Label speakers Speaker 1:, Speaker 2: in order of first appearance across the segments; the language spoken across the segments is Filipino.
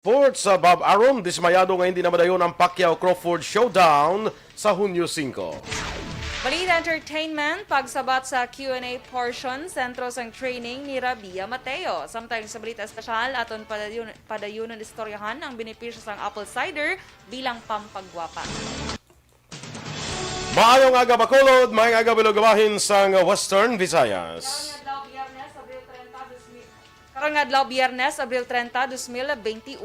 Speaker 1: Sports sa Bob Arum, dismayado ngayon din naman ang Pacquiao-Crawford Showdown sa Hunyo 5.
Speaker 2: Balita Entertainment, pagsabat sa Q&A portion, sentro sang training ni Rabia Mateo. Samtang sa balita espesyal, aton padayunan istoryahan ang benepisyo sang apple cider bilang pampagwapa.
Speaker 1: Maayong aga Bacolod, maayong aga Bilogabahin sang Western Visayas.
Speaker 2: Karangadlaw Biyernes, Abril 30, 2021.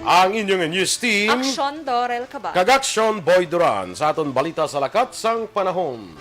Speaker 1: Ang inyong news team,
Speaker 2: Aksyon, Dorel, Cabatu.
Speaker 1: Aksyon Boy Duran sa aton balita sa lakat sang panahon.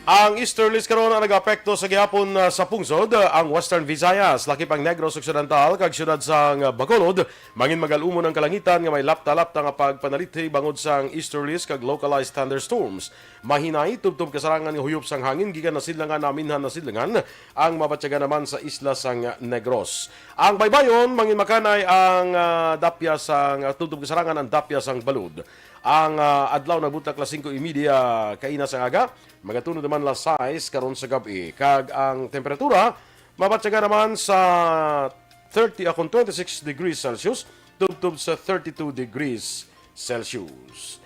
Speaker 1: Ang easterlies karon ang nag-apekto sa gihapon sa pungsod ang Western Visayas, laki pang Negros Occidental kag syudad sang Bacolod, mangin magalumon ang kalangitan nga may lapta-lapta nga pagpanaliti bangod sang easterlies kag localized thunderstorms. Mahinay tubtob kasarangan nga huyop sang hangin gikan nasidlangan naminhan nasidlangan ang mabatyaga naman sa isla sang Negros. Ang baybayon mangin makanay ang dapya sang tubtob kasarangan ang dapya sang balud. Ang adlaw na butak la 5:30 kaina sa aga, magatunod naman la 6 karon sa gabi. Kag ang temperatura mabatyaga naman sa 26 degrees Celsius tubtob sa 32 degrees Celsius.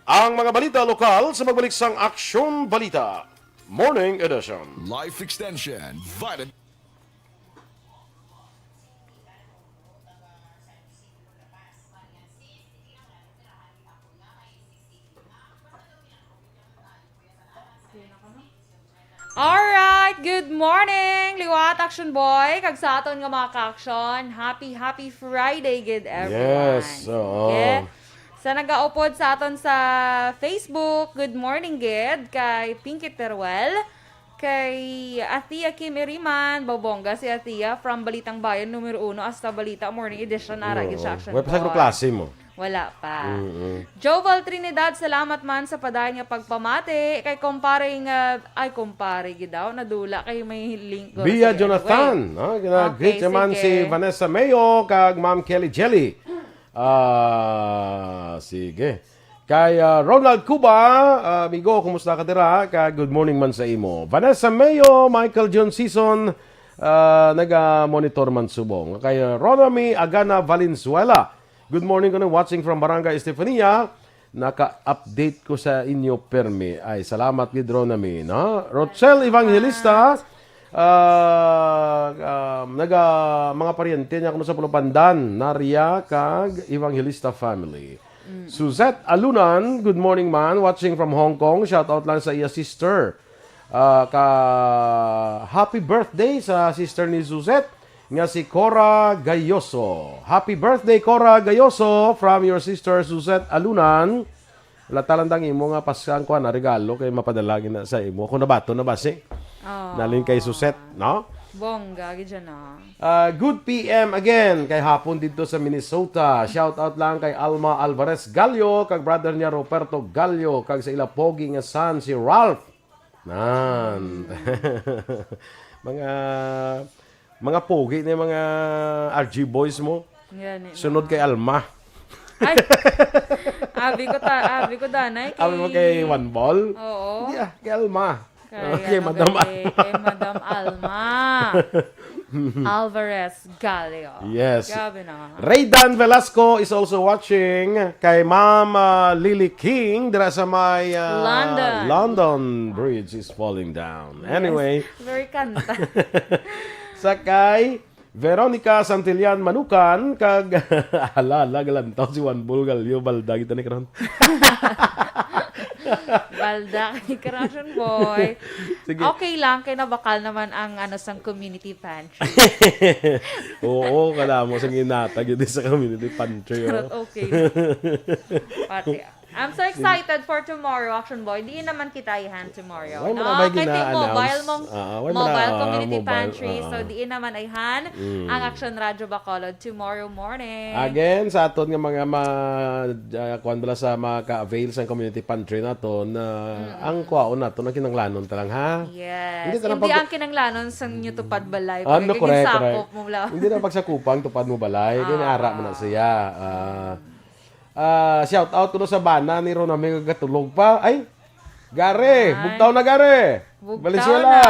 Speaker 1: Ang mga balita lokal sa magbalik sang Aksyon Balita Morning Edition.
Speaker 3: Life Extension, Vitamin.
Speaker 2: Alright, good morning! Liwat, Action Boy! Kag sa aton nga mga ka-action, happy Friday, good everyone!
Speaker 1: Yes, oo.
Speaker 2: Yeah. Sa nag-aupod sa aton sa Facebook, good morning, good, kay Pinky Teruel, kay Atia Kim Iriman, Babongga si Atia, from Balitang Bayan, numero 1, hasta Balita Morning Edition, naragin sa Action
Speaker 1: Wala pa sa
Speaker 2: Boy.
Speaker 1: klase mo.
Speaker 2: Wala pa. Joval Trinidad, salamat man sa padayon nga pagpamati. Kay kumpare gidaw, nadula kay may link ko.
Speaker 1: Bia
Speaker 2: Sige,
Speaker 1: Jonathan,
Speaker 2: anyway.
Speaker 1: no? Greet
Speaker 2: Okay,
Speaker 1: naman
Speaker 2: sige.
Speaker 1: si Vanessa Mayo kag Ma'am Kelly Jelly. Sige. Kay Ronald Cuba, amigo, kumusta ka dira? Kag good morning man sa imo. Vanessa Mayo, Michael John Season, naga-monitor man subong. Kay Ronami Agana Valenzuela. Good morning ko na watching from Barangay Estefania. Naka-update ko sa inyo permi. Ay, salamat gid Ronami, no? Rochelle Evangelista, mga paryente niya kuno sa Pulupandan, Naria kag Evangelista family. Suzette Alunan, good morning man, watching from Hong Kong. Shout out lang sa iya sister. Happy birthday sa sister ni Suzette nga si Cora Gayoso. Happy birthday Cora Gayoso from your sister Suzette Alunan. Latalandang imo nga pasang ko na regalo kay mapadalagin na sa imo. Kung nabato na basi. Nalin kay Suzette, no?
Speaker 2: Bongga gid na.
Speaker 1: Good PM again kay hapon dito sa Minnesota. Shout out lang kay Alma Alvarez Gallo kag brother niya Roberto Gallo kag sa ila pogi nga son si Ralph. Nan. mga pogi na mga RG boys mo.
Speaker 2: Yan,
Speaker 1: Sunod kay Alma.
Speaker 2: Ay. Abi ko danay kay
Speaker 1: Abi mo kay One Ball?
Speaker 2: Oo.
Speaker 1: Hindi kay Alma.
Speaker 2: Kay,
Speaker 1: Madam
Speaker 2: kay Madam Alma. Alvarez Gallo.
Speaker 1: Yes.
Speaker 2: Grabe na.
Speaker 1: Raydan Velasco is also watching. Kay Ma'am Lily King dira sa may London Bridge is falling down. Anyway,
Speaker 2: Very kanta.
Speaker 1: sakay Veronica Santillan Manukan kag lagalantaw si Juan Bulgalyo balda kita ni karon.
Speaker 2: Balda kay Corruption Boy.
Speaker 1: Sige.
Speaker 2: Okay lang, kay nabakal naman ang sang community pantry.
Speaker 1: Oo, kala mo sa ginatag yun sa community pantry.
Speaker 2: But okay. Pati. I'm so excited for tomorrow, Action Boy. Di naman kita ihan tomorrow.
Speaker 1: Why mo na ba
Speaker 2: Kay mobile mong
Speaker 1: why mo na,
Speaker 2: mobile community
Speaker 1: mobile,
Speaker 2: pantry. So di naman ihan ang Action Radio Bacolod tomorrow morning.
Speaker 1: Again, sa aton nga mga kuan bala sa maka-avail sa community pantry naton, ang kwaon naton ang kinanglanon talang ha.
Speaker 2: Yes.
Speaker 1: Hindi
Speaker 2: Hindi ang kinanglanon sa inyo tupad balay.
Speaker 1: Ano, correct.
Speaker 2: Mo lang.
Speaker 1: Hindi na pagsakupang tupad mo balay, kinaara mo na siya. Shout out ko sa bana ni Ronami kagatulog pa. Ay, Gare, bugtaw na gare.
Speaker 2: Bugtaw
Speaker 1: Valenzuela.
Speaker 2: na.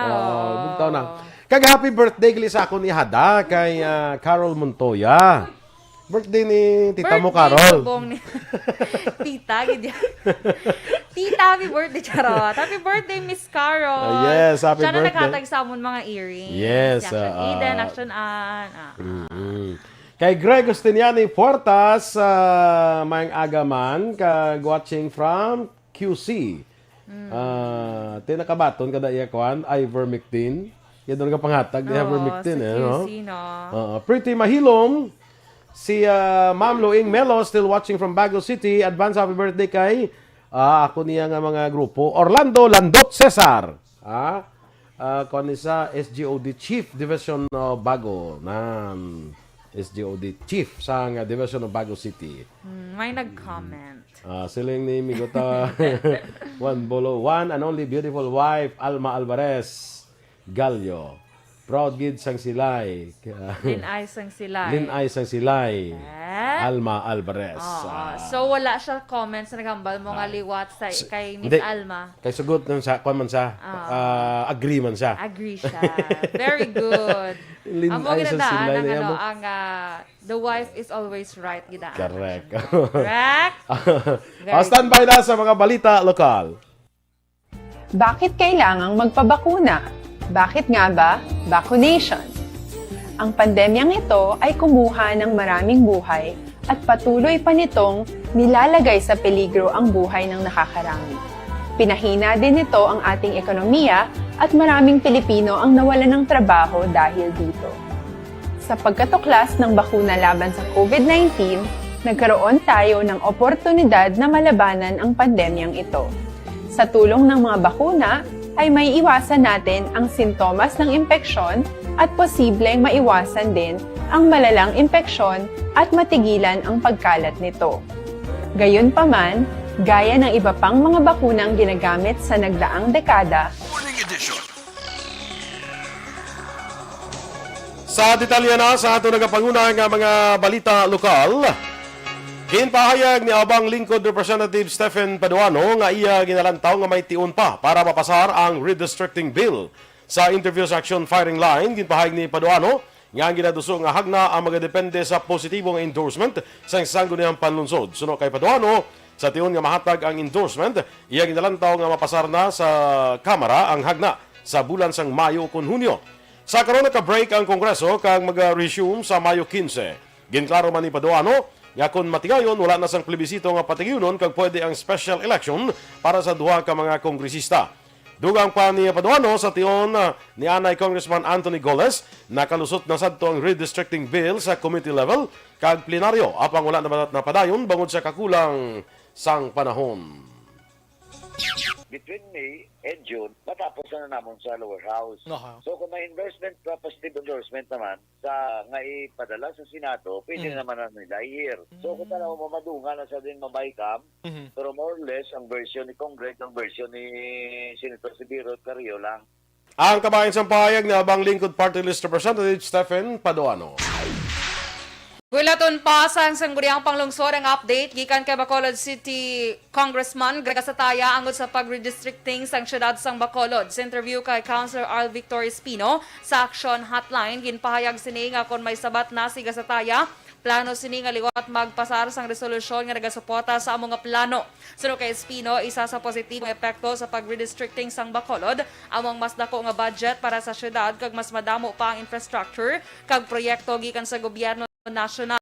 Speaker 1: Oh, bugtaw na. Kag happy birthday gali sa ako ni Hada kay Carol Montoya. Birthday ni tita mo
Speaker 2: Birthday
Speaker 1: Carol.
Speaker 2: bubong ni Tita, gidya. Tita, happy birthday, charot. Happy birthday, Miss Carol.
Speaker 1: Yes, happy
Speaker 2: Siya na
Speaker 1: birthday.
Speaker 2: naghatag sa amon mga earrings.
Speaker 1: Yes,
Speaker 2: Si Aksyon Eden, Aksyon Ann.
Speaker 1: Kay Greg Ostiniani Puertas, mayang agaman, kag watching from QC. Tinakabaton kada iyakwan, ivermectin. Yan doon ka panghatag, di ivermectin.
Speaker 2: Sa
Speaker 1: No?
Speaker 2: QC, no?
Speaker 1: Pretty mahilom. Si Ma'am Loing Melo, still watching from Baguio City. Advance happy birthday kay ako niya nga mga grupo. Orlando Landot Cesar. Kung sa SGOD Chief Division of Bago. SGOD Chief sa Division of Baguio City.
Speaker 2: May nag-comment.
Speaker 1: Siling ni Migota one and only beautiful wife Alma Alvarez Gallo. Proud gid sang silay.
Speaker 2: Linay sang sila.
Speaker 1: Linay sang silay. Alma Alvarez.
Speaker 2: So wala siya comments na nagambal mo nga liwat sa kay Miss
Speaker 1: Hindi.
Speaker 2: Alma.
Speaker 1: Kay sugot nang sa kon man siya. Agree man siya.
Speaker 2: Agree siya. Very good.
Speaker 1: Linay
Speaker 2: Amo
Speaker 1: sang
Speaker 2: ginadaan
Speaker 1: silay
Speaker 2: ang
Speaker 1: niya mo.
Speaker 2: the wife is always right gidaan.
Speaker 1: Correct.
Speaker 2: Correct?
Speaker 1: Standby na sa mga balita lokal.
Speaker 4: Bakit kailangang magpabakuna? Bakit nga ba vaccination? Ang pandemyang ito ay kumuha ng maraming buhay at patuloy pa nitong nilalagay sa peligro ang buhay ng nakakarami. Pinahina din nito ang ating ekonomiya at maraming Pilipino ang nawalan ng trabaho dahil dito. Sa pagkatuklas ng bakuna laban sa COVID-19, nagkaroon tayo ng oportunidad na malabanan ang pandemyang ito. Sa tulong ng mga bakuna, ay may iwasan natin ang sintomas ng impeksyon at posibleng maiwasan din ang malalang impeksyon at matigilan ang pagkalat nito. Gayunpaman, gaya ng iba pang mga bakunang ginagamit sa nagdaang dekada,
Speaker 3: Morning edition.
Speaker 1: Sa detalye na sa ato nagapanguna nga mga balita lokal, ginpahayag ni Abang Lingkod Representative Stephen Paduano nga iya ginalantaw nga may tiun pa para mapasar ang redistricting bill. Sa interview sa Aksyon Firing Line, ginpahayag ni Paduano nga ginaduso nga hagna ang magadepende sa positibong endorsement sa sangguniang panlunsod. Suno kay Paduano, sa tiun nga mahatag ang endorsement, iya ginalantaw nga mapasar na sa Kamara ang hagna sa bulan sang Mayo kun Hunyo. Sa karon naka-break ang Kongreso kag mag-resume sa Mayo 15. Ginklaro man ni Paduano nga kung matigayon, wala na sang plebisito nga patigyunon kag pwede ang special election para sa duha ka mga kongresista. Dugang pa ni Paduano sa tion ni Anay Congressman Anthony Goles, nakalusot na sadto ang redistricting bill sa committee level kag plenaryo apang wala na napadayon bangod sa kakulang sang panahon.
Speaker 5: Between May and June, matapos na namon sa lower house. So kung may investment positive endorsement naman sa nga ipadala sa Senado, pwede naman na nila i-hear. So kung talaga mo madunga na sa din mabaykam, pero more or less ang version ni Congress, ang version ni Senator Sibiro at Carrillo lang.
Speaker 1: Ang kabayan sa pahayag ni Abang Lingkod Party List Representative Stephen Paduano.
Speaker 2: Wilaton pa sa sangguniang panglungsod ang update gikan kay Bacolod City Congressman Greg Sataya angod sa pag-redistricting sang syudad sang Bacolod. Sa interview kay Councilor Al Victor Espino sa Aksyon Hotline, ginpahayag sini nga kon may sabat na si Gasataya, plano sini nga liwat magpasar sang resolusyon nga nagasuporta sa among nga plano. Suno kay Espino, isa sa positibong epekto sa pag-redistricting sang Bacolod, among mas dako nga budget para sa syudad kag mas madamo pa ang infrastructure kag proyekto gikan sa gobyerno nasyonal.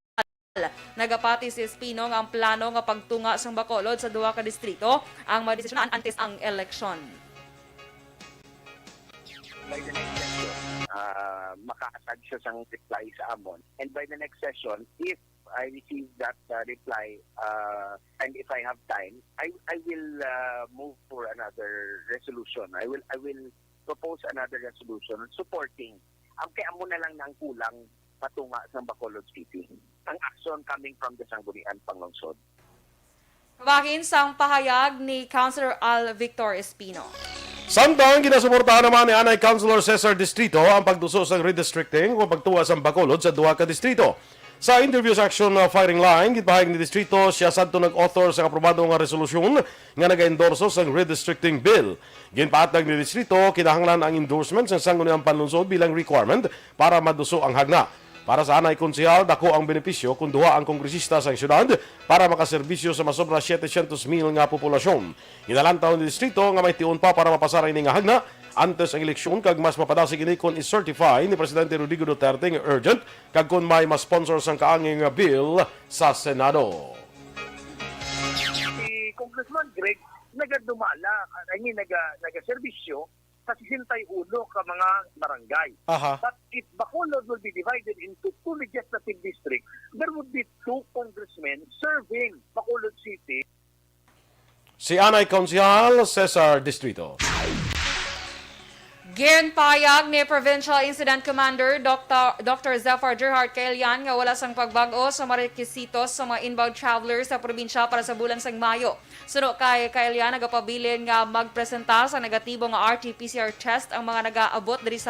Speaker 2: Nagapati si Espino nga ang plano nga pagtunga sang Bacolod sa duha ka distrito ang madesisyonan antes ang eleksyon.
Speaker 5: By the next session, makaatag siya sang reply sa amon. And by the next session, if I receive that reply and if I have time, I will move for another resolution. I will propose another resolution supporting. Ang kaya mo na lang nang kulang patunga sa Bacolod City. Ang aksyon coming from the Sangguniang Panglungsod.
Speaker 2: Bahin sang pahayag ni Councilor Al Victor Espino.
Speaker 1: Samtang ginasuportahan naman ni Anay Councilor Cesar Distrito ang pagduso sa redistricting o pagtuwa sa Bacolod sa duha ka distrito. Sa interview sa Aksyon firing line, gitpahayag ni Distrito, siya sadto nag-author sa aprobado nga resolusyon nga nag-endorso sa redistricting bill. Ginpaatag ni Distrito, kinahanglan ang endorsement sa sangguniang panlunsod bilang requirement para maduso ang hagna. Para sa anay konsehal, dako ang benepisyo kung duha ang kongresista sa syudad para makaserbisyo sa masobra 700,000 nga populasyon. Inalantaw ni Distrito nga may tiun pa para mapasaray ni nga hagna antes ang eleksyon kag mas mapadasig ini kon i-certify ni Presidente Rodrigo Duterte nga urgent kag kon may ma-sponsor sang kaanging nga bill sa Senado.
Speaker 5: Si Congressman Greg nagadumala, naga-serbisyo sa 61 ka mga barangay.
Speaker 1: Aha.
Speaker 5: But if Bacolod will be divided into 2 legislative districts, there would be 2 congressmen serving Bacolod City.
Speaker 1: Si anay konsehal Cesar Distrito.
Speaker 2: Ginpayag ni Provincial Incident Commander Dr. Zephyr Gerhard Kaelian nga wala sang pagbago sa mga requisitos sa mga inbound travelers sa probinsya para sa bulan sang Mayo. Suno kay Kaelian nagapabilin nga magpresenta sa negatibo nga RT-PCR test ang mga nagaabot diri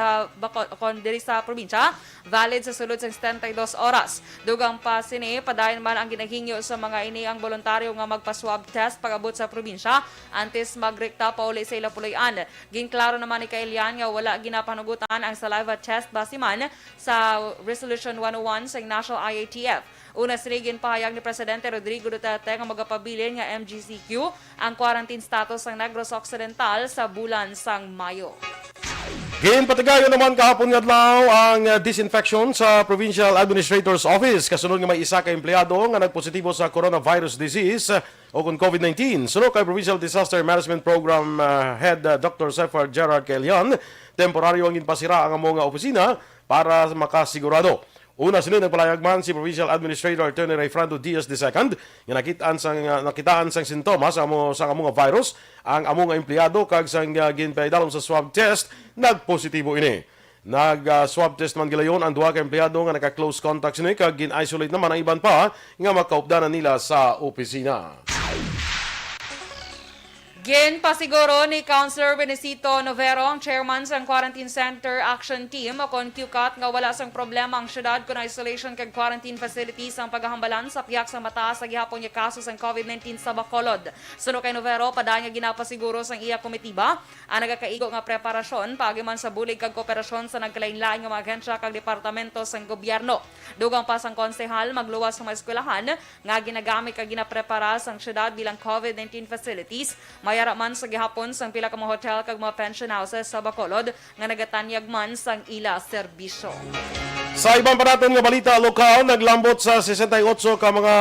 Speaker 2: sa probinsya valid sa sulod sang 72 oras. Dugang pa sini padayon man ang ginahingyo sa mga ini ang voluntaryo nga magpa-swab test pag-abot sa probinsya antes magrekta pa uli sa ila puloy-an. Ginklaro naman ni Kaelian nga wala ginapanugutan ang saliva test basiman sa Resolution 101 sa National IATF. Una sinigin pahayag ni Presidente Rodrigo Duterte nga magapabilin nga MGCQ ang quarantine status ng Negros Occidental sa bulan sang Mayo.
Speaker 1: Ginpatigayon naman kahapon nga adlaw ang disinfection sa Provincial Administrator's Office kasunod nga may isa ka empleyado nga nagpositibo sa coronavirus disease o kung COVID-19. Sunod kay Provincial Disaster Management Program Head Dr. Zephyr Gerhard Kaelian, temporaryo ang ginpasira ang among opisina para makasigurado. Una sinunod nagpalayag man si Provincial Administrator Attorney Rayfrando Diaz II nga nakitaan sang sintomas sa among virus ang among empleyado kag sang ginpaidalom sa swab test nagpositibo ini. Nag-swab test man gilayon ang duha ka empleyado nga naka-close contacts ni kag gin-isolate naman ang iban pa nga makaupdanan nila sa opisina.
Speaker 2: Ginpasiguro ni Councilor Benecito Novero, ang chairman sa Quarantine Center Action Team, o kon QCAT nga wala sang problema ang syudad kung isolation kag quarantine facilities ang paghahambalan sa piyak sa mataas sa gihapon nga kaso sang COVID-19 sa Bacolod. Suno kay Novero, padaan nga ginapasiguro sang iya komitiba ang nagakaigo nga preparasyon pagiman sa bulig kag kooperasyon sa nagkalain-lain nga mga ahensya kag departamento sang gobyerno. Dugang pa sang konsehal magluwas sa mga eskwelahan nga ginagamit kag ginaprepara sang syudad bilang COVID-19 facilities. Mayara man sa gihapon sang pila ka mga hotel kag mga pension houses sa Bacolod nga nagatanyag man sang ila serbisyo.
Speaker 1: Sa ibang panaton nga balita lokal, naglambot sa 68 ka mga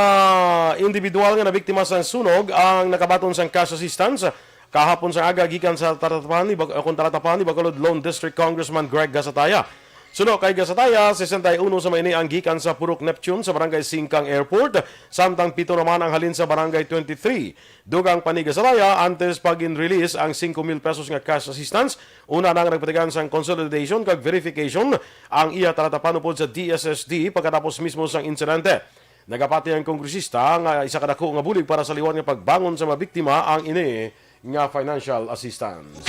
Speaker 1: individual nga nabiktima sa sunog ang nakabaton sang cash assistance kahapon sa aga gikan sa taratapan ni Bacolod Lone District Congressman Greg Gasataya. Suno kay Gasataya, 61 sa maini ang gikan sa Purok Neptune sa Barangay Singkang Airport, samtang 7 naman ang halin sa Barangay 23. Dugang pa ni Gasataya, antes pag-in-release ang 5,000 pesos nga cash assistance, una nang nagpatigan sa consolidation kag verification ang iya taratapan upod sa DSSD pagkatapos mismo sang insidente. Nagapati ang kongresista nga isa kadako nga bulig para sa liwan nga pagbangon sa mga biktima ang ini nga financial assistance.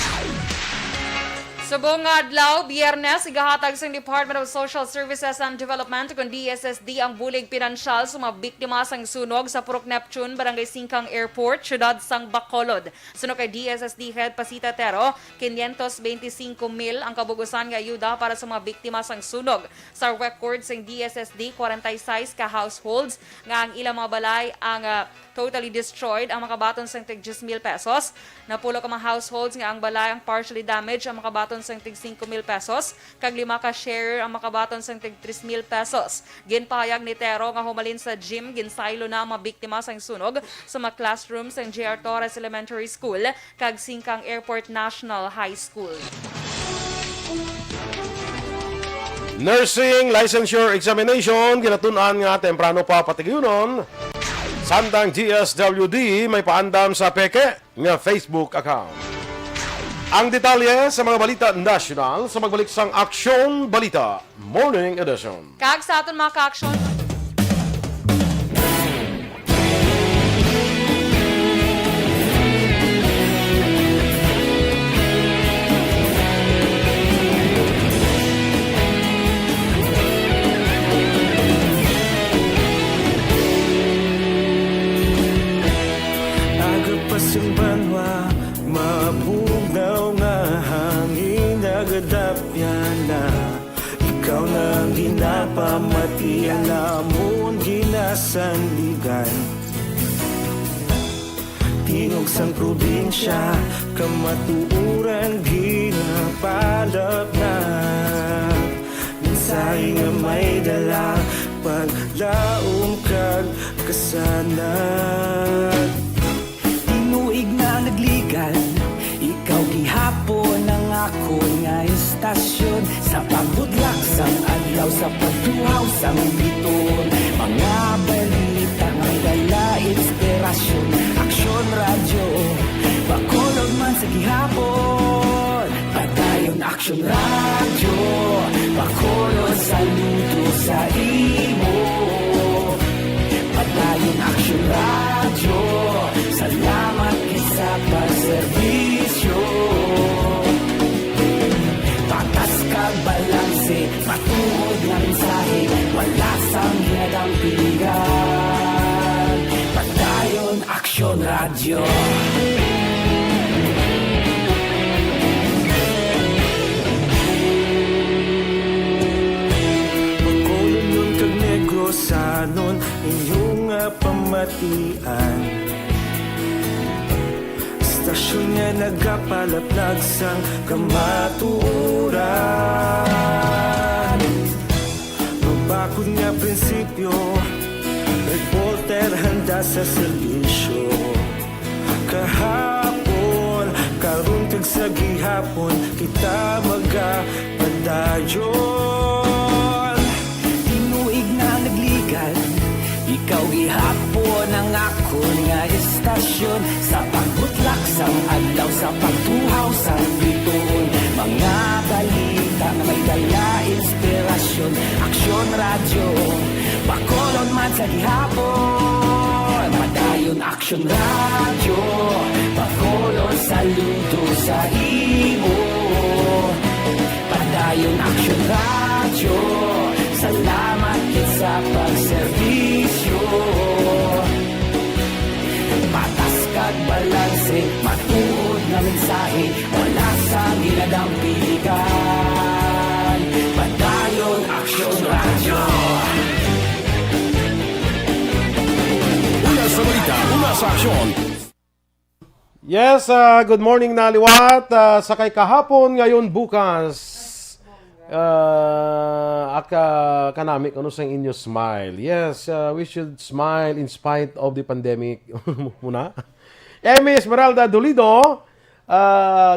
Speaker 2: Subong nga adlaw, Biyernes, igahatag sa Department of Social Services and Development kung DSSD ang bulig pinansyal sa mga biktima sang sunog sa Purok Neptune, Barangay Singkang Airport, syudad sang Bacolod. Sunog kay DSSD Head Pasita Tero, 525,000 ang kabugusan nga ayuda para sa mga biktima sang sunog. Sa record sang DSSD, 46 ka households nga ang ilang mga balay ang totally destroyed ang makabaton sang tig 10,000 pesos. Napulo ka mga households nga ang balay ang partially damaged ang makabaton sang tig 5,000 pesos. Kag 5 ka share ang makabaton sang tig 3,000 pesos. Ginpahayag ni Tero nga humalin sa gym, ginsaylo na ang mga biktima sang sunog sa mga classrooms sang J.R. Torres Elementary School kag Singkang Airport National High School.
Speaker 1: Nursing licensure examination ginatun-an nga temprano pa patigyonon. Samtang GSWD may paandam sa peke nga Facebook account. Ang detalye sa mga balita national sa magbalik sang Aksyon Balita Morning Edition.
Speaker 2: Kag sa aton mga ka-aksyon,
Speaker 6: na ikaw nang ginapamati alamon ginasanligan tingog sang probinsya kamatuuran ginapalap na minsay nga may dala paglaom kag kasanag tinuig na nagligan ikaw gihapon ang ako nga istasyon sa pagbudlak sang adlaw sa pagtuhaw sang biton mga balita nga dala inspirasyon aksyon radyo bakolog man sa gihapon padayon aksyon radyo bakolog saludo sa imo padayon aksyon radyo salamat sa pagserbisyo patas kag balanse matuod na mensahe wala sang hinadang piligan padayon aksyon radyo pagkolon nun kag negros anon inyong pamatian istasyon nga nagapalaplag sang kamatuuran magbakod nga prinsipyo reporter handa sa serbisyo kahapon karon kag sa gihapon kita magapadayon tinuig na nagligan ikaw gihapon ang ako nga istasyon sa pagbutlak sang adlaw sa pagtuhaw sang biton mga balita na may dala inspirasyon aksyon radyo bakolon man sa gihapon madayon aksyon radyo bakolon saludo sa imo padayon aksyon radyo salamat kit sa pagserbisyo patas kag balanse matuod na mensahe wala sa ginadang piligan padayon aksyon radyo
Speaker 3: Una sa balita, una sa aksyon.
Speaker 1: Yes, good morning na liwat. Sakay kahapon, ngayon bukas. Kanami ano sa inyo smile. Yes, we should smile in spite of the pandemic. Muna. Amy Esmeralda Dolido.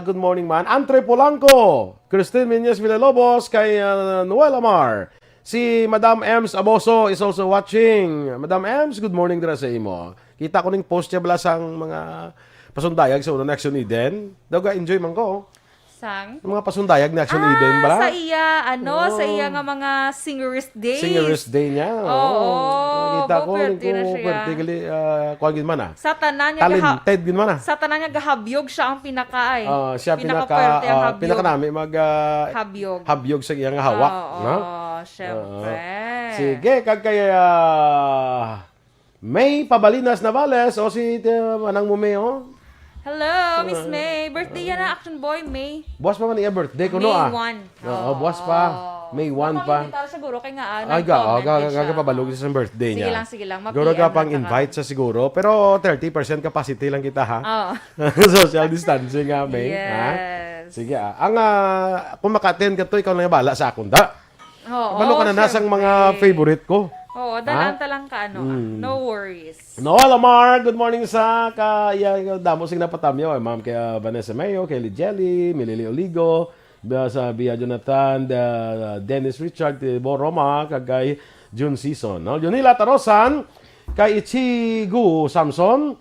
Speaker 1: Good morning man. Andre Polanco. Christine Menyes Villalobos. Kay Noel Amar. Si Madam Ems Aboso is also watching. Madam Ems, good morning dira sa imo. Kita ko ning post niya bala sang mga pasundayag sa unang Action Eden. Daw enjoy man ko.
Speaker 2: Sang?
Speaker 1: Mga pasundayag na Action Eden bala.
Speaker 2: Sa iya, sa iya nga mga Singerist Days.
Speaker 1: Singerist Day niya.
Speaker 2: Oo.
Speaker 1: Kita ko
Speaker 2: pwerte na siya.
Speaker 1: pwerte gali kuan gid man ah.
Speaker 2: Sa tanan niya
Speaker 1: Talented gid man ah.
Speaker 2: Sa tanan niya gahabyog siya ang pinaka ay.
Speaker 1: Siya
Speaker 2: Pinaka-pwerte ang habyog.
Speaker 1: pinaka nami mag
Speaker 2: Habyog.
Speaker 1: habyog sa iyang hawak, no?
Speaker 2: Syempre.
Speaker 1: Sige, kag kay May Pabalinas Navales o si manang mo May oh.
Speaker 2: Hello, Miss May. Birthday yan na, Action Boy, May.
Speaker 1: Buwas pa man iya birthday ko no ah.
Speaker 2: May 1.
Speaker 1: Oo, buwas pa. May 1 pa.
Speaker 2: Napang siguro kay nga
Speaker 1: Ay, pabalog sa birthday
Speaker 2: Sige
Speaker 1: niya.
Speaker 2: lang, sige lang.
Speaker 1: Siguro ka pang
Speaker 2: Ma-PM lang
Speaker 1: invite sa siguro. Pero 30% capacity lang kita ha.
Speaker 2: Oo.
Speaker 1: Social distancing nga, May. Ha?
Speaker 2: Yes.
Speaker 1: Sige ah. Kung maka-attend ka to, ikaw lang yung bala sa akong da.
Speaker 2: Oo,
Speaker 1: Kabalo ka na nasang mga favorite ko.
Speaker 2: Oo, dalanta lang ka, no worries.
Speaker 1: Noel Amar, good morning sa damo sing napatamyo. Ma'am kay Vanessa Mayo, kay Jelly, Milili Oligo, sa Bia Jonathan, Dennis Richard, Bo Roma, kay June Season. No? Junila Tarosan, kay Ichigu Samson,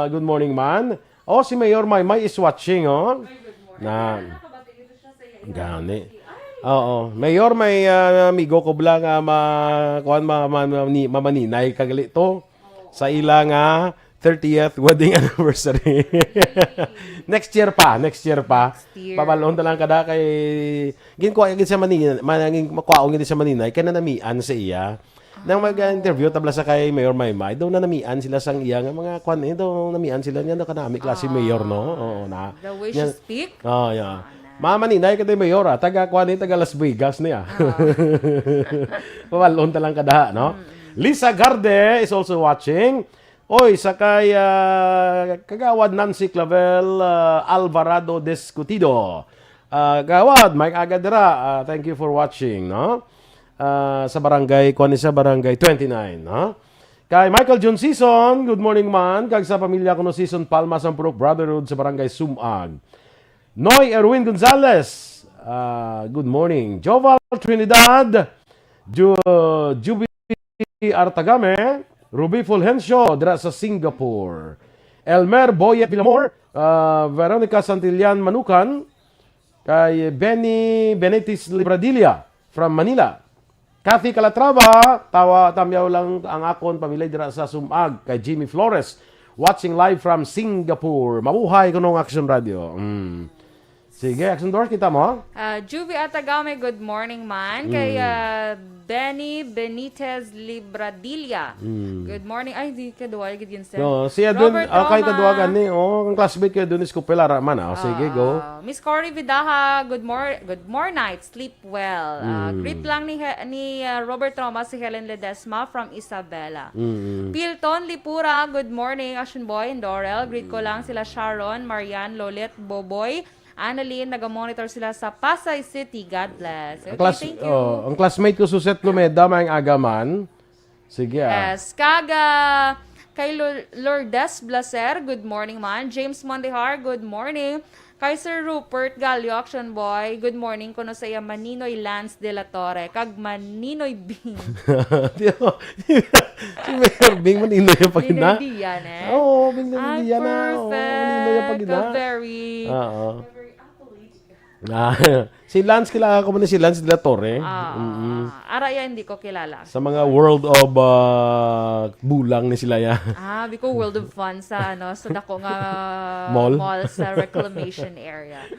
Speaker 1: good morning man. Si Mayor Maymay is watching, oh. Na, gani. Oo. Mayor, may amigo ko bala nga mamaninay kagali to sa ila nga 30th wedding anniversary. Next year pa. Pabalon talang kada kay ginkuha gid sa Manila, makuha gid sa Maninay kay nanamian sa iya. Nang mag-interview tabla sa kay Mayor Maymay, daw nanamian sila sang iya nga mga kwan daw namian sila niya na kanami klase mayor no. Oo na.
Speaker 2: The way she speak.
Speaker 1: Oh, yeah. Mama ni Nay kada mayora, taga kwani taga Las Vegas niya. Pawalon ta lang kada, no? Lisa Garde is also watching. Oy, sakay kagawad Nancy Clavel Alvarado Descutido. Gawad, Mike Agadra, thank you for watching, no? Sa barangay, kuan sa barangay 29, no? Kay Michael John Season, good morning man. Kag sa pamilya ko no Season Palma Sampurok Brotherhood sa barangay Sumag. Noy Erwin Gonzalez, good morning. Joval Trinidad, Juby Artagame, Ruby Fulgencio, dira sa Singapore. Elmer Boyet Villamor, Veronica Santillan Manukan, kay Benny Benitez Libradilla from Manila. Kathy Calatrava, tamyaw lang ang akon pamilya dira sa Sumag. Kay Jimmy Flores, watching live from Singapore. Mabuhay ko nung Aksyon Radio. Sige, Aksyon Doors, kita mo?
Speaker 2: Juvie Atagame, good morning man. Kay Benny Benitez Libradilla. Good morning. Ay, di ka duwag yun sir.
Speaker 1: No, siya dun,
Speaker 2: Robert
Speaker 1: kay
Speaker 2: Roma.
Speaker 1: kaduwagan ni, ang classmate kayo dun is Kupela Raman. Sige, go.
Speaker 2: Miss Cory Vidaha, good more night, sleep well. Greet lang ni Robert Roma si Helen Ledesma from Isabela. Pilton Lipura, good morning, Action Boy and Dorel. Greet ko lang sila Sharon, Marian, Lolet, Boboy, Annalyn, naga-monitor sila sa Pasay City. God bless. Okay, thank you.
Speaker 1: Ang classmate ko Suset Lumeda, may agaman. Sige.
Speaker 2: Yes. Kaga kay Lourdes Blaser, good morning man. James Mondehar, good morning. Kay Sir Rupert Galio, Action Boy, good morning. Kuno sa iya Maninoy Lance de la Torre. Kag Maninoy Bing.
Speaker 1: Si Mayor Bing, manino yung pagina.
Speaker 2: Maninoy Dian eh.
Speaker 1: Oo, Bing
Speaker 2: Ay,
Speaker 1: Diyan na. Manino yung
Speaker 2: perfect.
Speaker 1: pagina.
Speaker 2: Very...
Speaker 1: Oo. Si Lance, kilala ko mo na si Lance de la Torre.
Speaker 2: Araya, hindi ko kilala.
Speaker 1: Sa mga world of bulang ni sila ya.
Speaker 2: Because World of Fun sa sa dako nga
Speaker 1: Mall?
Speaker 2: sa reclamation area.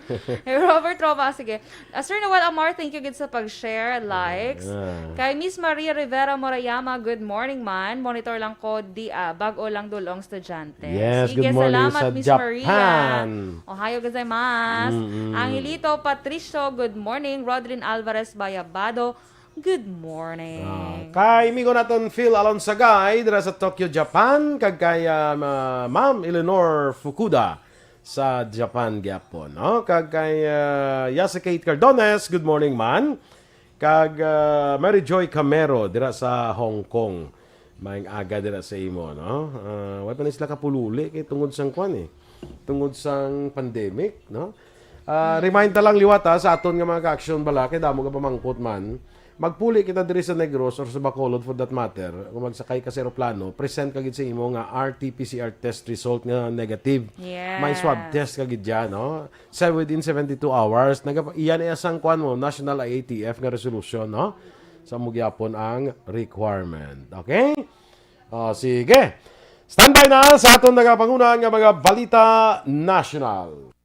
Speaker 2: Hey, Robert Roma, sige. Sir Noel Amar, thank you good sa pag-share, likes. Kay Miss Maria Rivera Morayama, good morning man. Monitor lang ko bago lang dulong estudyante.
Speaker 1: Yes,
Speaker 2: sige,
Speaker 1: good morning
Speaker 2: salamat
Speaker 1: sa
Speaker 2: Miss
Speaker 1: Japan.
Speaker 2: Maria. Ohayo gozaimasu. Angelito Patricio, good morning. Rodrin Alvarez Bayabado, good morning.
Speaker 1: Kay migo naton Phil Alonsagay dira sa Tokyo, Japan. Kag kay Ma'am Eleanor Fukuda sa Japan gyapon. No? Kag kay Yasakate Cardones, good morning man. Kag Mary Joy Camero dira sa Hong Kong. Maing aga dira sa imo, no? Wa pa ni sila kapululi kay tungod sang kwan eh. Tungod sang pandemic, no? Remind ta lang liwata sa aton nga mga ka-aksyon bala kay damo ka pamangkot man. Magpuli kita diri sa Negros or sa Bacolod for that matter. Kung magsakay ka sa eroplano, present ka gid sa imo nga RT-PCR test result nga negative.
Speaker 2: Yes.
Speaker 1: May swab test ka gid diyan, no? Within 72 hours, iyan ay asang kwan mo National IATF nga resolution, no? Sa mugyapon ang requirement. Okay? Sige. Standby na sa aton nagapangunahan nga mga balita national.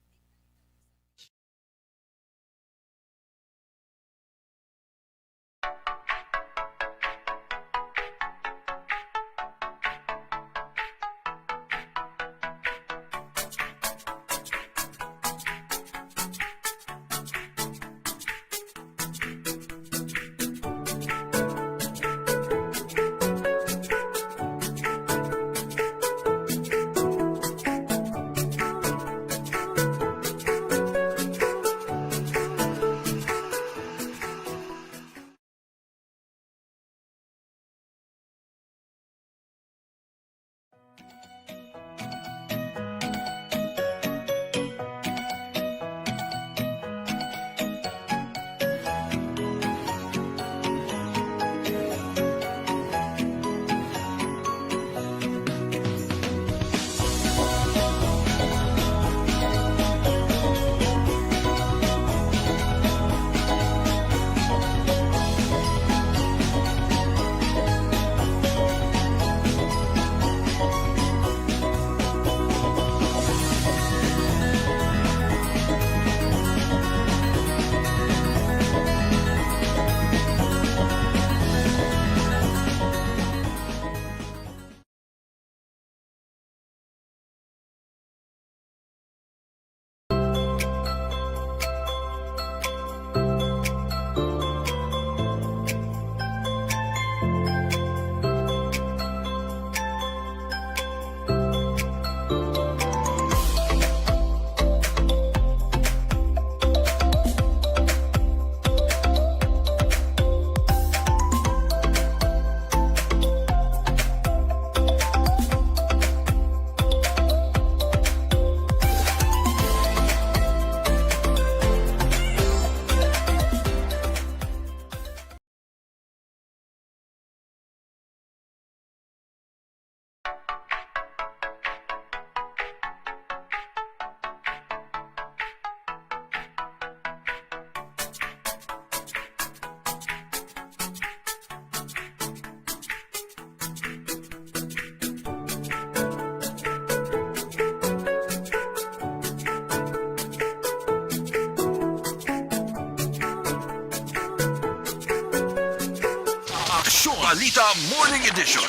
Speaker 3: Aksyon! Balita Morning Edition.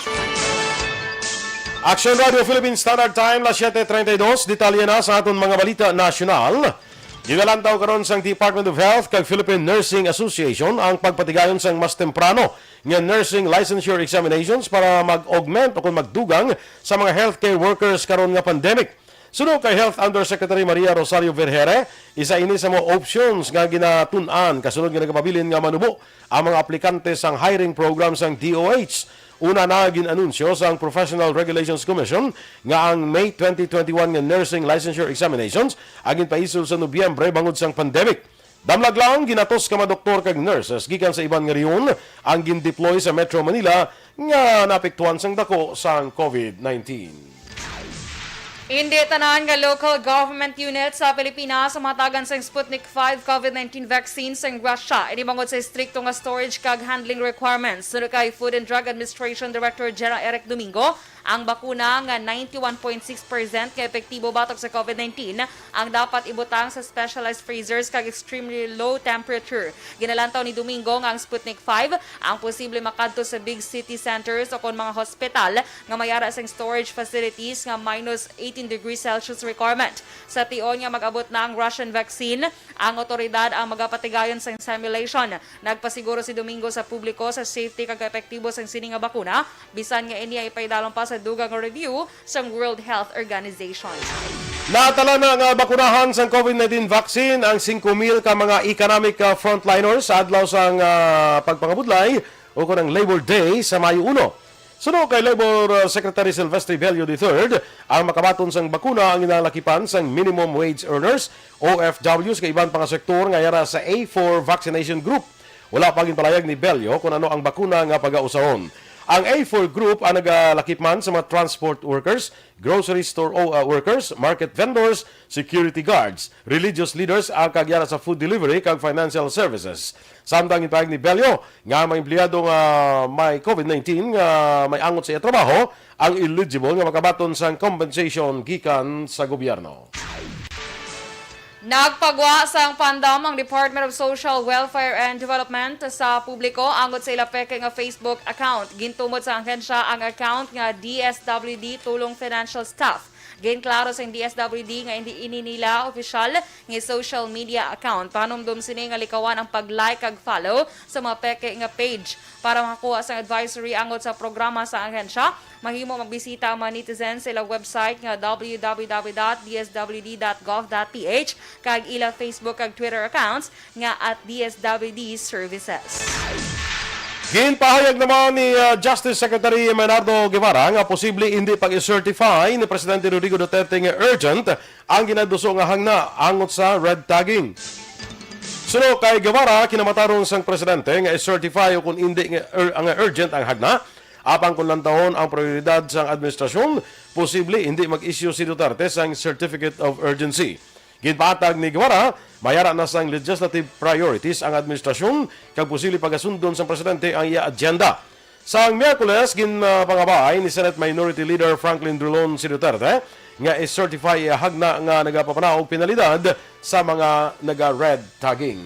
Speaker 1: Aksyon Radio Philippine Standard Time, las 7:32. Detalye na sa aton mga balita nasyonal. Ginalantaw karon sang Department of Health kag Philippine Nursing Association ang pagpatigayon sang mas temprano nga nursing licensure examinations para mag-augment o kung magdugang sa mga healthcare workers karon nga pandemic. Suno kay Health Undersecretary Maria Rosario Vergere, isa ini sa mga options nga ginatun-an kasunod nga nagapabilin nga manubo ang mga aplikante sang hiring program sang DOH. Una na ginanunsyo sa Professional Regulations Commission nga ang May 2021 nga nursing licensure examinations ang ginpaisol sa Nobyembre bangod sang pandemic. Damlag lang ginatos ka mga doktor kag nurses gikan sa iban nga rehiyon ang gindeploy sa Metro Manila nga napektuhan sang dako sang COVID-19.
Speaker 2: Hindi tanan nga local government units sa Pilipinas sa matagan sa Sputnik 5 COVID-19 vaccine sa Russia. Inibangod sa stricto nga storage kag handling requirements. Sunod kay Food and Drug Administration Director General Eric Domingo, ang bakuna nga 91.6% kay epektibo batok sa COVID-19 ang dapat ibutang sa specialized freezers kag extremely low temperature. Ginalantaw ni Domingo nga ang Sputnik 5 ang posible makadto sa big city centers o kon mga hospital nga mayara sa storage facilities nga minus 18 degrees Celsius requirement. Sa tion nga mag-abot na ang Russian vaccine, ang otoridad ang magapatigayon sa simulation. Nagpasiguro si Domingo sa publiko sa safety kag epektibo sa sini nga bakuna bisan nga ini ay paidalon pa sa dugang review sa World Health Organization.
Speaker 1: Natala na nga bakunahan sa COVID-19 vaccine ang 5,000 ka mga economic frontliners sa adlaw sang pagpangabudlay o kunang Labor Day sa Mayo 1. Suno kay Labor Secretary Silvestre Bello III, ang makabaton sang bakuna ang inalakipan sang minimum wage earners, OFWs, kay iban pang sektor nga yara sa A4 vaccination group. Wala pa palayag ni Bello kung ano ang bakuna nga pag-ausahon. Ang A4 group ang nagalakipman sa mga transport workers, grocery store workers, market vendors, security guards, religious leaders ang kagyara sa food delivery kag financial services. Samtang ipahig ni Bello nga mga empleyado nga may COVID-19 nga may angot sa trabaho ang eligible nga makabaton sa compensation gikan sa gobyerno.
Speaker 2: Nagpagwa sang pandam ang Department of Social Welfare and Development sa publiko angot sa ilapeke nga Facebook account. Gintumod sa ahensya ang account nga DSWD Tulong Financial Staff. Gain klaro sa DSWD nga hindi ini nila opisyal nga social media account. Panumdum sini nga likawan ang pag-like kag follow sa mga peke nga page para makakuha sa advisory angot sa programa sa ahensya. Mahimo magbisita ang mga netizens sa ilang website nga www.dswd.gov.ph kag ila Facebook kag Twitter accounts nga at DSWD Services.
Speaker 1: Ginpahayag naman ni Justice Secretary Menardo Guevara nga posible hindi pag-certify ni Presidente Rodrigo Duterte nga urgent ang ginaduso nga hangna angot sa red tagging. Suno kay Guevara, kinamatarong sang Presidente nga i-certify o kung hindi nga urgent ang hagna, apang kung lantahon ang prioridad sang administrasyon, posible hindi mag-issue si Duterte sang Certificate of Urgency. Ginpatag ni Guevara, mayara na sang legislative priorities ang administrasyon kag posible pagasundon sa presidente ang iya agenda. Sang Miyerkules, ginpangabay ni Senate Minority Leader Franklin Drilon si Duterte nga i-certify hagna nga nagapapanaog penalidad sa mga naga-red tagging.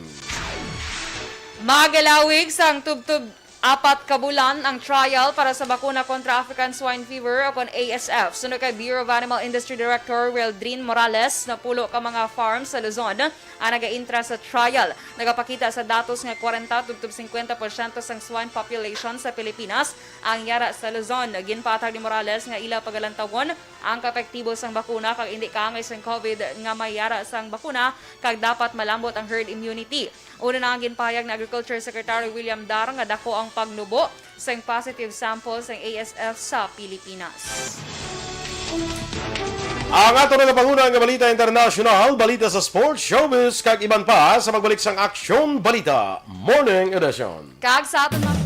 Speaker 2: Magalawig sang tubtub 4 kabulan ang trial para sa bakuna kontra African Swine Fever o kon ASF. Sunod kay Bureau of Animal Industry Director Weldrin Morales na pulo ka mga farms sa Luzon ang naga-intra sa trial. Nagapakita sa datos nga 40-50% sang swine population sa Pilipinas ang yara sa Luzon. Ginpatag ni Morales nga ila pagalantawon ang kapektibo sang bakuna kag hindi kaangay sang COVID nga may yara sang bakuna kag dapat malambot ang herd immunity. Una na ang ginpahayag na Agriculture Secretary William Dar nga dako ang pagnubo sa positive samples ng ASF sa Pilipinas.
Speaker 1: Ang ato na napanguna nga balita international, balita sa sports, showbiz, kag iban pa sa pagbalik sang Aksyon Balita Morning Edition.
Speaker 2: Kag sa aton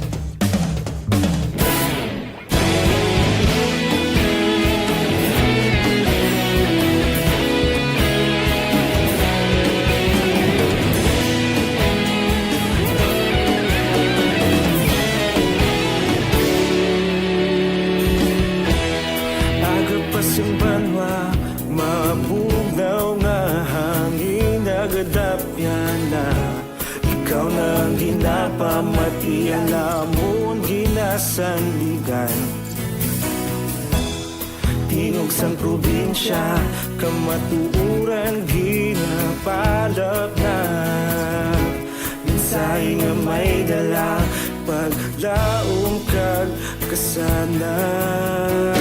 Speaker 2: mga
Speaker 7: mabugaw nga hangin nagadapyan na ikaw nang ginapamati ang namon sandigan. Tingog sang probinsya, kamatuuran ginapalap na. Minsay nga may dala, paglaom kag kasanag.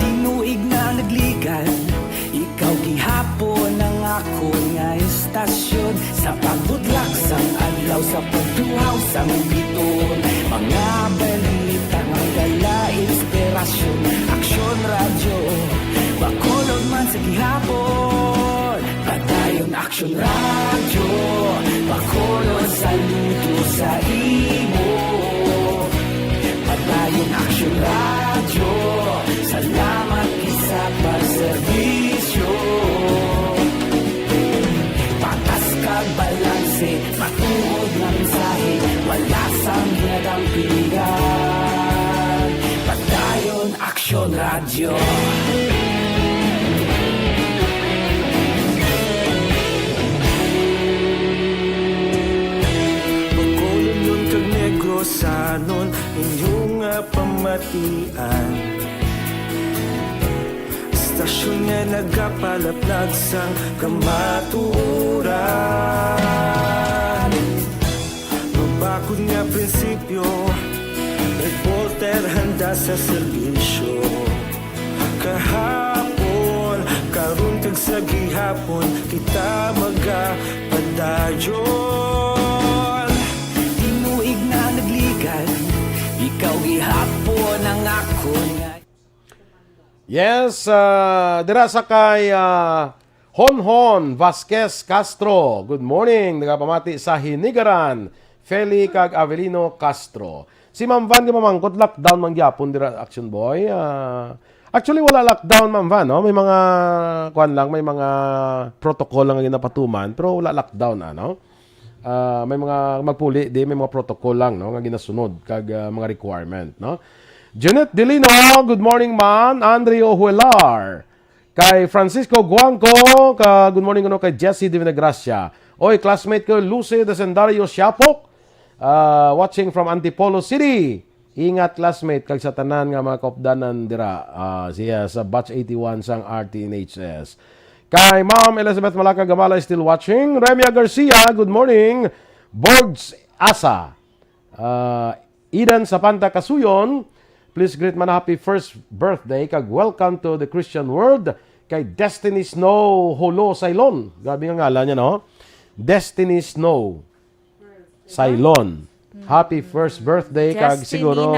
Speaker 6: Tinuig na nagligan, ikaw gihapon ang ako nga istasyon. Sa pagbudlak sang adlaw, sa pagduhaw sang biton. Mga balita nga gala, inspirasyon. Aksyon radyo, bakolod man sa gihapon. Padayon Aksyon radyo, bakolod sa luto sa imo. Padayon Aksyon radyo, salamat kisa pagserbisyo. Patas kag balanse, matuod na mensahe, wala sang ginadang pilihan. Padayon Aksyon radyo.
Speaker 7: Bacolod nun kag Negrosanon, inyong pamatian. Istasyon nga nagapalaplag sang kamaturan. Mabakod nga prinsipyo, reporter handa sa serbisyo. Kahapon, karon kag sa gihapon, kita magapadayon.
Speaker 6: Tinuig na nagligan, ikaw gihapon ang ako nga.
Speaker 1: Yes, dira sa kay Honhon Vasquez Castro. Good morning. Nagapamati sa Hinigaran. Feli kag Avelino Castro. Si Ma'am Van, di mamangkot, lockdown man gyapon dira Action Boy. Actually, wala lockdown, Ma'am Van. No? May mga, may mga protocol lang ang ginapatuman, pero wala lockdown, ano? May mga magpuli, may mga protocol lang, no? Nga ginasunod, kag mga requirement, no? Janet Delino, good morning, man. Andrea Huelar. Kay Francisco Guangco, good morning ano kay Jesse de Vinagracia. Oy, classmate ko, Lucy de Sendario Siapok. Watching from Antipolo City. Ingat, classmate, kag sa tanan nga mga kaupdanan dira. Siya sa batch 81 sang RTNHS. Kay Ma'am Elizabeth Malaka Gamala still watching. Remia Garcia, good morning. Borgs Asa. Eden Sapanta Kasuyon. Please greet man happy first birthday kag welcome to the Christian world kay Destiny Snow Holo Sailon. Grabe nga ngalan niya, no? Destiny Snow Sailon. Happy first birthday kag siguro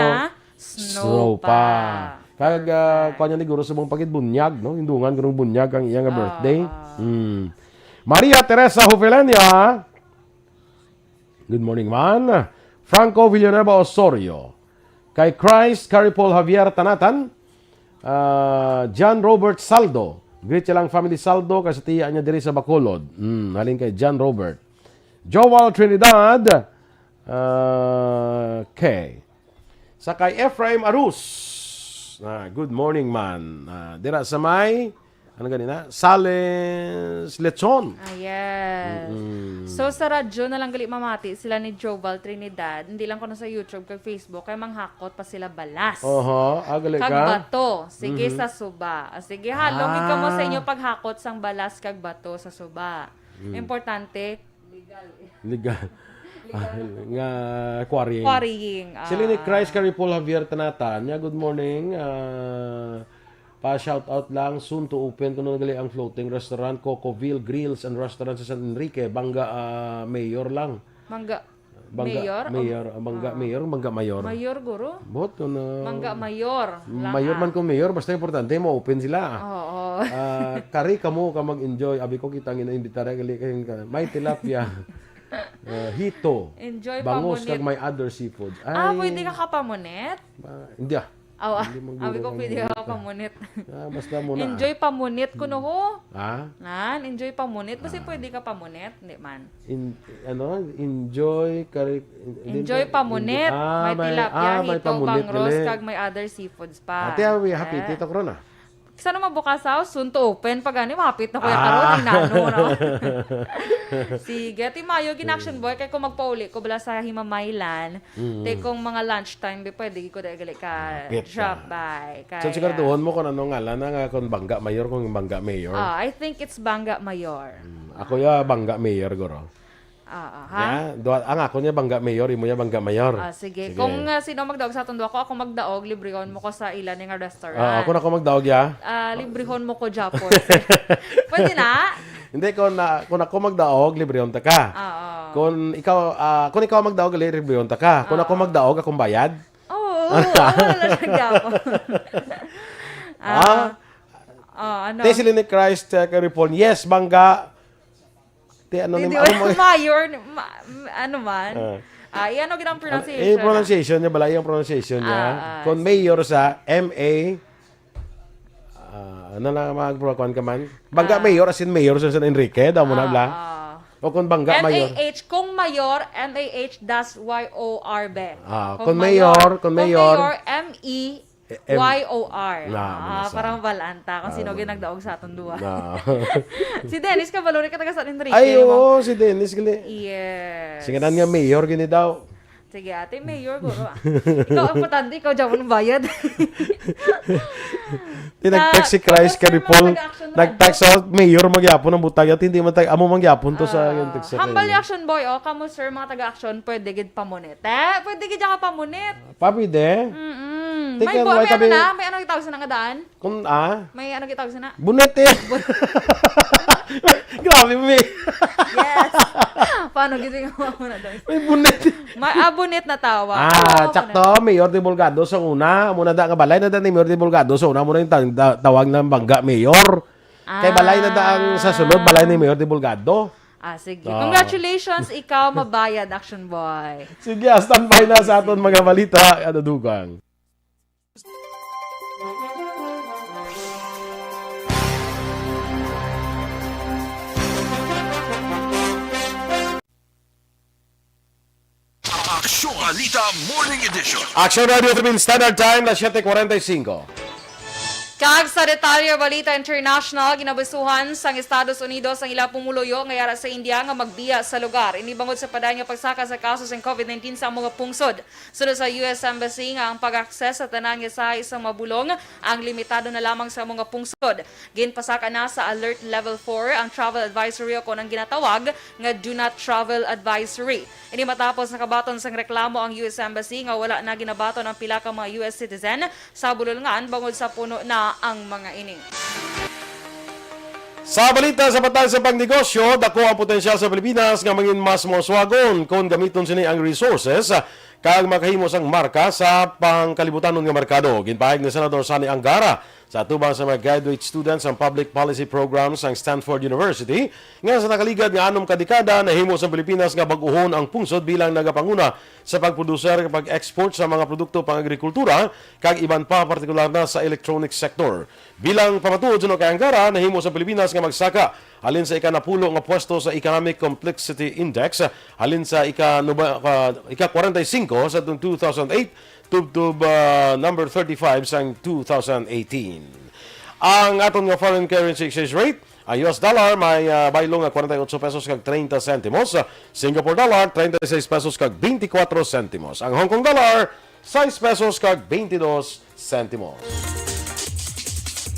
Speaker 2: Snow pa.
Speaker 1: Kag kanya siguro sa mong pagitbunyag, no? Hindungan ganung bunyag ang iyang birthday. Maria Teresa Jovelenia. Good morning, man. Franco Villanueva Osorio. Kay Christ, Caripol Javier Tanatan, John Robert Saldo. Greet siya lang family Saldo kasi tiya niya diri sa Bacolod. Halin kay John Robert. Joel Trinidad, kay. Sa kay Ephraim Arus. Good morning, man. Dira sa may, ano ganina? Sales Lechon.
Speaker 2: Yes. So, sa radyo na lang gali mamati sila ni Joval Trinidad. Hindi lang ko na sa YouTube kag Facebook. Kaya manghakot pa sila balas.
Speaker 1: Agali ka.
Speaker 2: Kag bato. Sige sa suba. Sige, halong ikaw mo sa inyo paghakot sang balas kag bato sa suba. Importante,
Speaker 1: Legal. Nga quarrying.
Speaker 2: quarrying.
Speaker 1: Sila ni Christ Caripol Javier Tanatan. Good morning. Pa-shout out lang, soon to open kung nagali ang floating restaurant, Cocoville Grills and Restaurant sa San Enrique. Bangga mayor lang.
Speaker 2: Mangga
Speaker 1: Mayor? Bangga mayor.
Speaker 2: Mayor, guro?
Speaker 1: Bot,
Speaker 2: Mangga mayor.
Speaker 1: mayor man kung mayor, basta importante mo open sila.
Speaker 2: Oo.
Speaker 1: Kari ka mo ka mag-enjoy. Abi ko kitang ina-imbitara may tilapia. Hito.
Speaker 2: Enjoy
Speaker 1: bangus
Speaker 2: pamunit.
Speaker 1: kag may other seafoods.
Speaker 2: Pwede ka kapamunit?
Speaker 1: Hindi
Speaker 2: Abi ko pwede ka kapamunit.
Speaker 1: Basta muna.
Speaker 2: Enjoy pamunit kuno ho. Enjoy pamunit. Basta pwede ka pamunit. Hindi man.
Speaker 1: Enjoy
Speaker 2: pamunit. May tilapia,
Speaker 1: may
Speaker 2: hito,
Speaker 1: pamunit
Speaker 2: bangros,
Speaker 1: gali.
Speaker 2: kag may other seafoods pa.
Speaker 1: Ate, we happy. Tito Krona.
Speaker 2: Sana mabukas soon to open. Pag ano, mapit na kuya karon ng nano, no? Sige, ti Mayo, gin-action boy. Kaya kung magpauli ko bala sa Himamaylan, te kung mga lunchtime, pwede ko dahil ka
Speaker 1: Pit
Speaker 2: drop
Speaker 1: ka.
Speaker 2: by. Kaya,
Speaker 1: So, siguraduhan mo kung anong ngalan na kung Bangga Mayor, kung Bangga Mayor.
Speaker 2: I think it's Bangga Mayor.
Speaker 1: Ako ya Bangga Mayor, guro.
Speaker 2: Ha?
Speaker 1: Ang ako niya Bangga Mayor, imo niya Bangga Mayor.
Speaker 2: Sige. Kung sino magdaog sa tondo ako magdaog, librehon mo ko sa ilan ng restaurant.
Speaker 1: Ako na ko magdaog ya.
Speaker 2: Librehon mo ko Japon. Pwede na?
Speaker 1: Hindi kung ako magdaog, librehon ta ka. Kung ikaw magdaog, librehon ta ka. Kung ako magdaog, akong bayad.
Speaker 2: Wala siyang Japon. Ano?
Speaker 1: Te sila ni Christ Karipon. Yes, Bangga. Te ano ni
Speaker 2: Mayor, ano man. Iyan ang pronunciation.
Speaker 1: Pronunciation niya, balay ang pronunciation niya. Kung mayor sa M-A, ano na magprokuan ka man? Bangga Mayor, as in Mayor sa San Enrique, daw mo na bla. O kung Bangga Mayor.
Speaker 2: M-A-H, kung Mayor, M-A-H, das Y-O-R, be.
Speaker 1: Kung Mayor,
Speaker 2: M-E-Y-O-R. Parang balanta kung sino ginagdaog sa atong duwa. Si Dennis Cavalori ka taga San Enrique.
Speaker 1: Ay, oo, si Dennis gali.
Speaker 2: Yes.
Speaker 1: Singanan nga Mayor, gini daw.
Speaker 2: Sige, ate, Mayor, guro. Ikaw ang importante, ikaw dyan mo ng bayad.
Speaker 1: Nag-text si Christ Karipol. Nag-text sa Mayor magyapon ng butag. At hindi man amo mangyapon to sa yung text sa
Speaker 2: Humble Action Boy, kamo sir, mga taga-action, pwede gid pamunit. Pwede gid ka pamunit.
Speaker 1: Papide.
Speaker 2: May ano itawag sa nangadaan?
Speaker 1: Kung
Speaker 2: May ano itawag sa na?
Speaker 1: Bunet eh. Grabe mo eh.
Speaker 2: Yes. Paano gising mo na doon?
Speaker 1: May bunet.
Speaker 2: Bunet na tawa.
Speaker 1: Tsakto, Mayor de Bulgado sa una. Muna da nga balay na da ni Mayor de Bulgado sa una. Muna yung tawag ng Bangga Mayor. Kay balay na da ang sa sunod, balay ni Mayor de Bulgado.
Speaker 2: Sige. Congratulations, ikaw mabayad, Action Boy.
Speaker 1: Sige, standby na sa aton mga balita. Ano dugang.
Speaker 3: Aksyon Balita Morning Edition.
Speaker 1: Action Radio Philippine Standard Time, na 7:45.
Speaker 2: Kag sa detalye balita international, ginabusuhan sang Estados Unidos ang ilang pumuluyo ngayara sa India nga magbiya sa lugar. Inibangod sa padanya pagsaka sa kaso sa COVID-19 sa mga pungsod. Sunod sa US Embassy nga ang pag-access sa tanan nga sa isang mabulong ang limitado na lamang sa mga pungsod. Ginpasaka na sa Alert Level 4 ang travel advisory o ang ginatawag nga Do Not Travel Advisory. Ini matapos nakabaton sang reklamo ang US Embassy nga wala na ginabaton ang pila ka mga US citizen sa bulolngan bangod sa puno na ang mga ini.
Speaker 1: Sa balita sa patay sa pangnegosyo, dako ang potensyal sa Pilipinas nga mangin mas moswagon kung gamiton sini ang resources kag makahimos ang marka sa pangkalibutanon nga merkado. Ginpahayag ni Senador Sani Angara sa atubang sa mga graduate students ang public policy programs ng Stanford University nga sa nakaligad nga 6 kadekada nahimo sa Pilipinas nga bag-uhon ang pungsod bilang nagapanguna sa pagproduser ug pag-export sa mga produkto pang-agrikultura kag iban pa partikular na sa electronic sector. Bilang pamatuod suno kay Angara nahimo sa Pilipinas nga magsaka halin sa ika-10 nga pwesto sa Economic Complexity Index halin sa ika-45 sa 2008 tubtub number 35 sang 2018. Ang aton nga foreign currency exchange rate, ang US dollar may baylong nga 48 pesos kag 30 sentimos, Singapore dollar 36 pesos kag 24 sentimos, ang Hong Kong dollar 6 pesos kag 22 sentimos.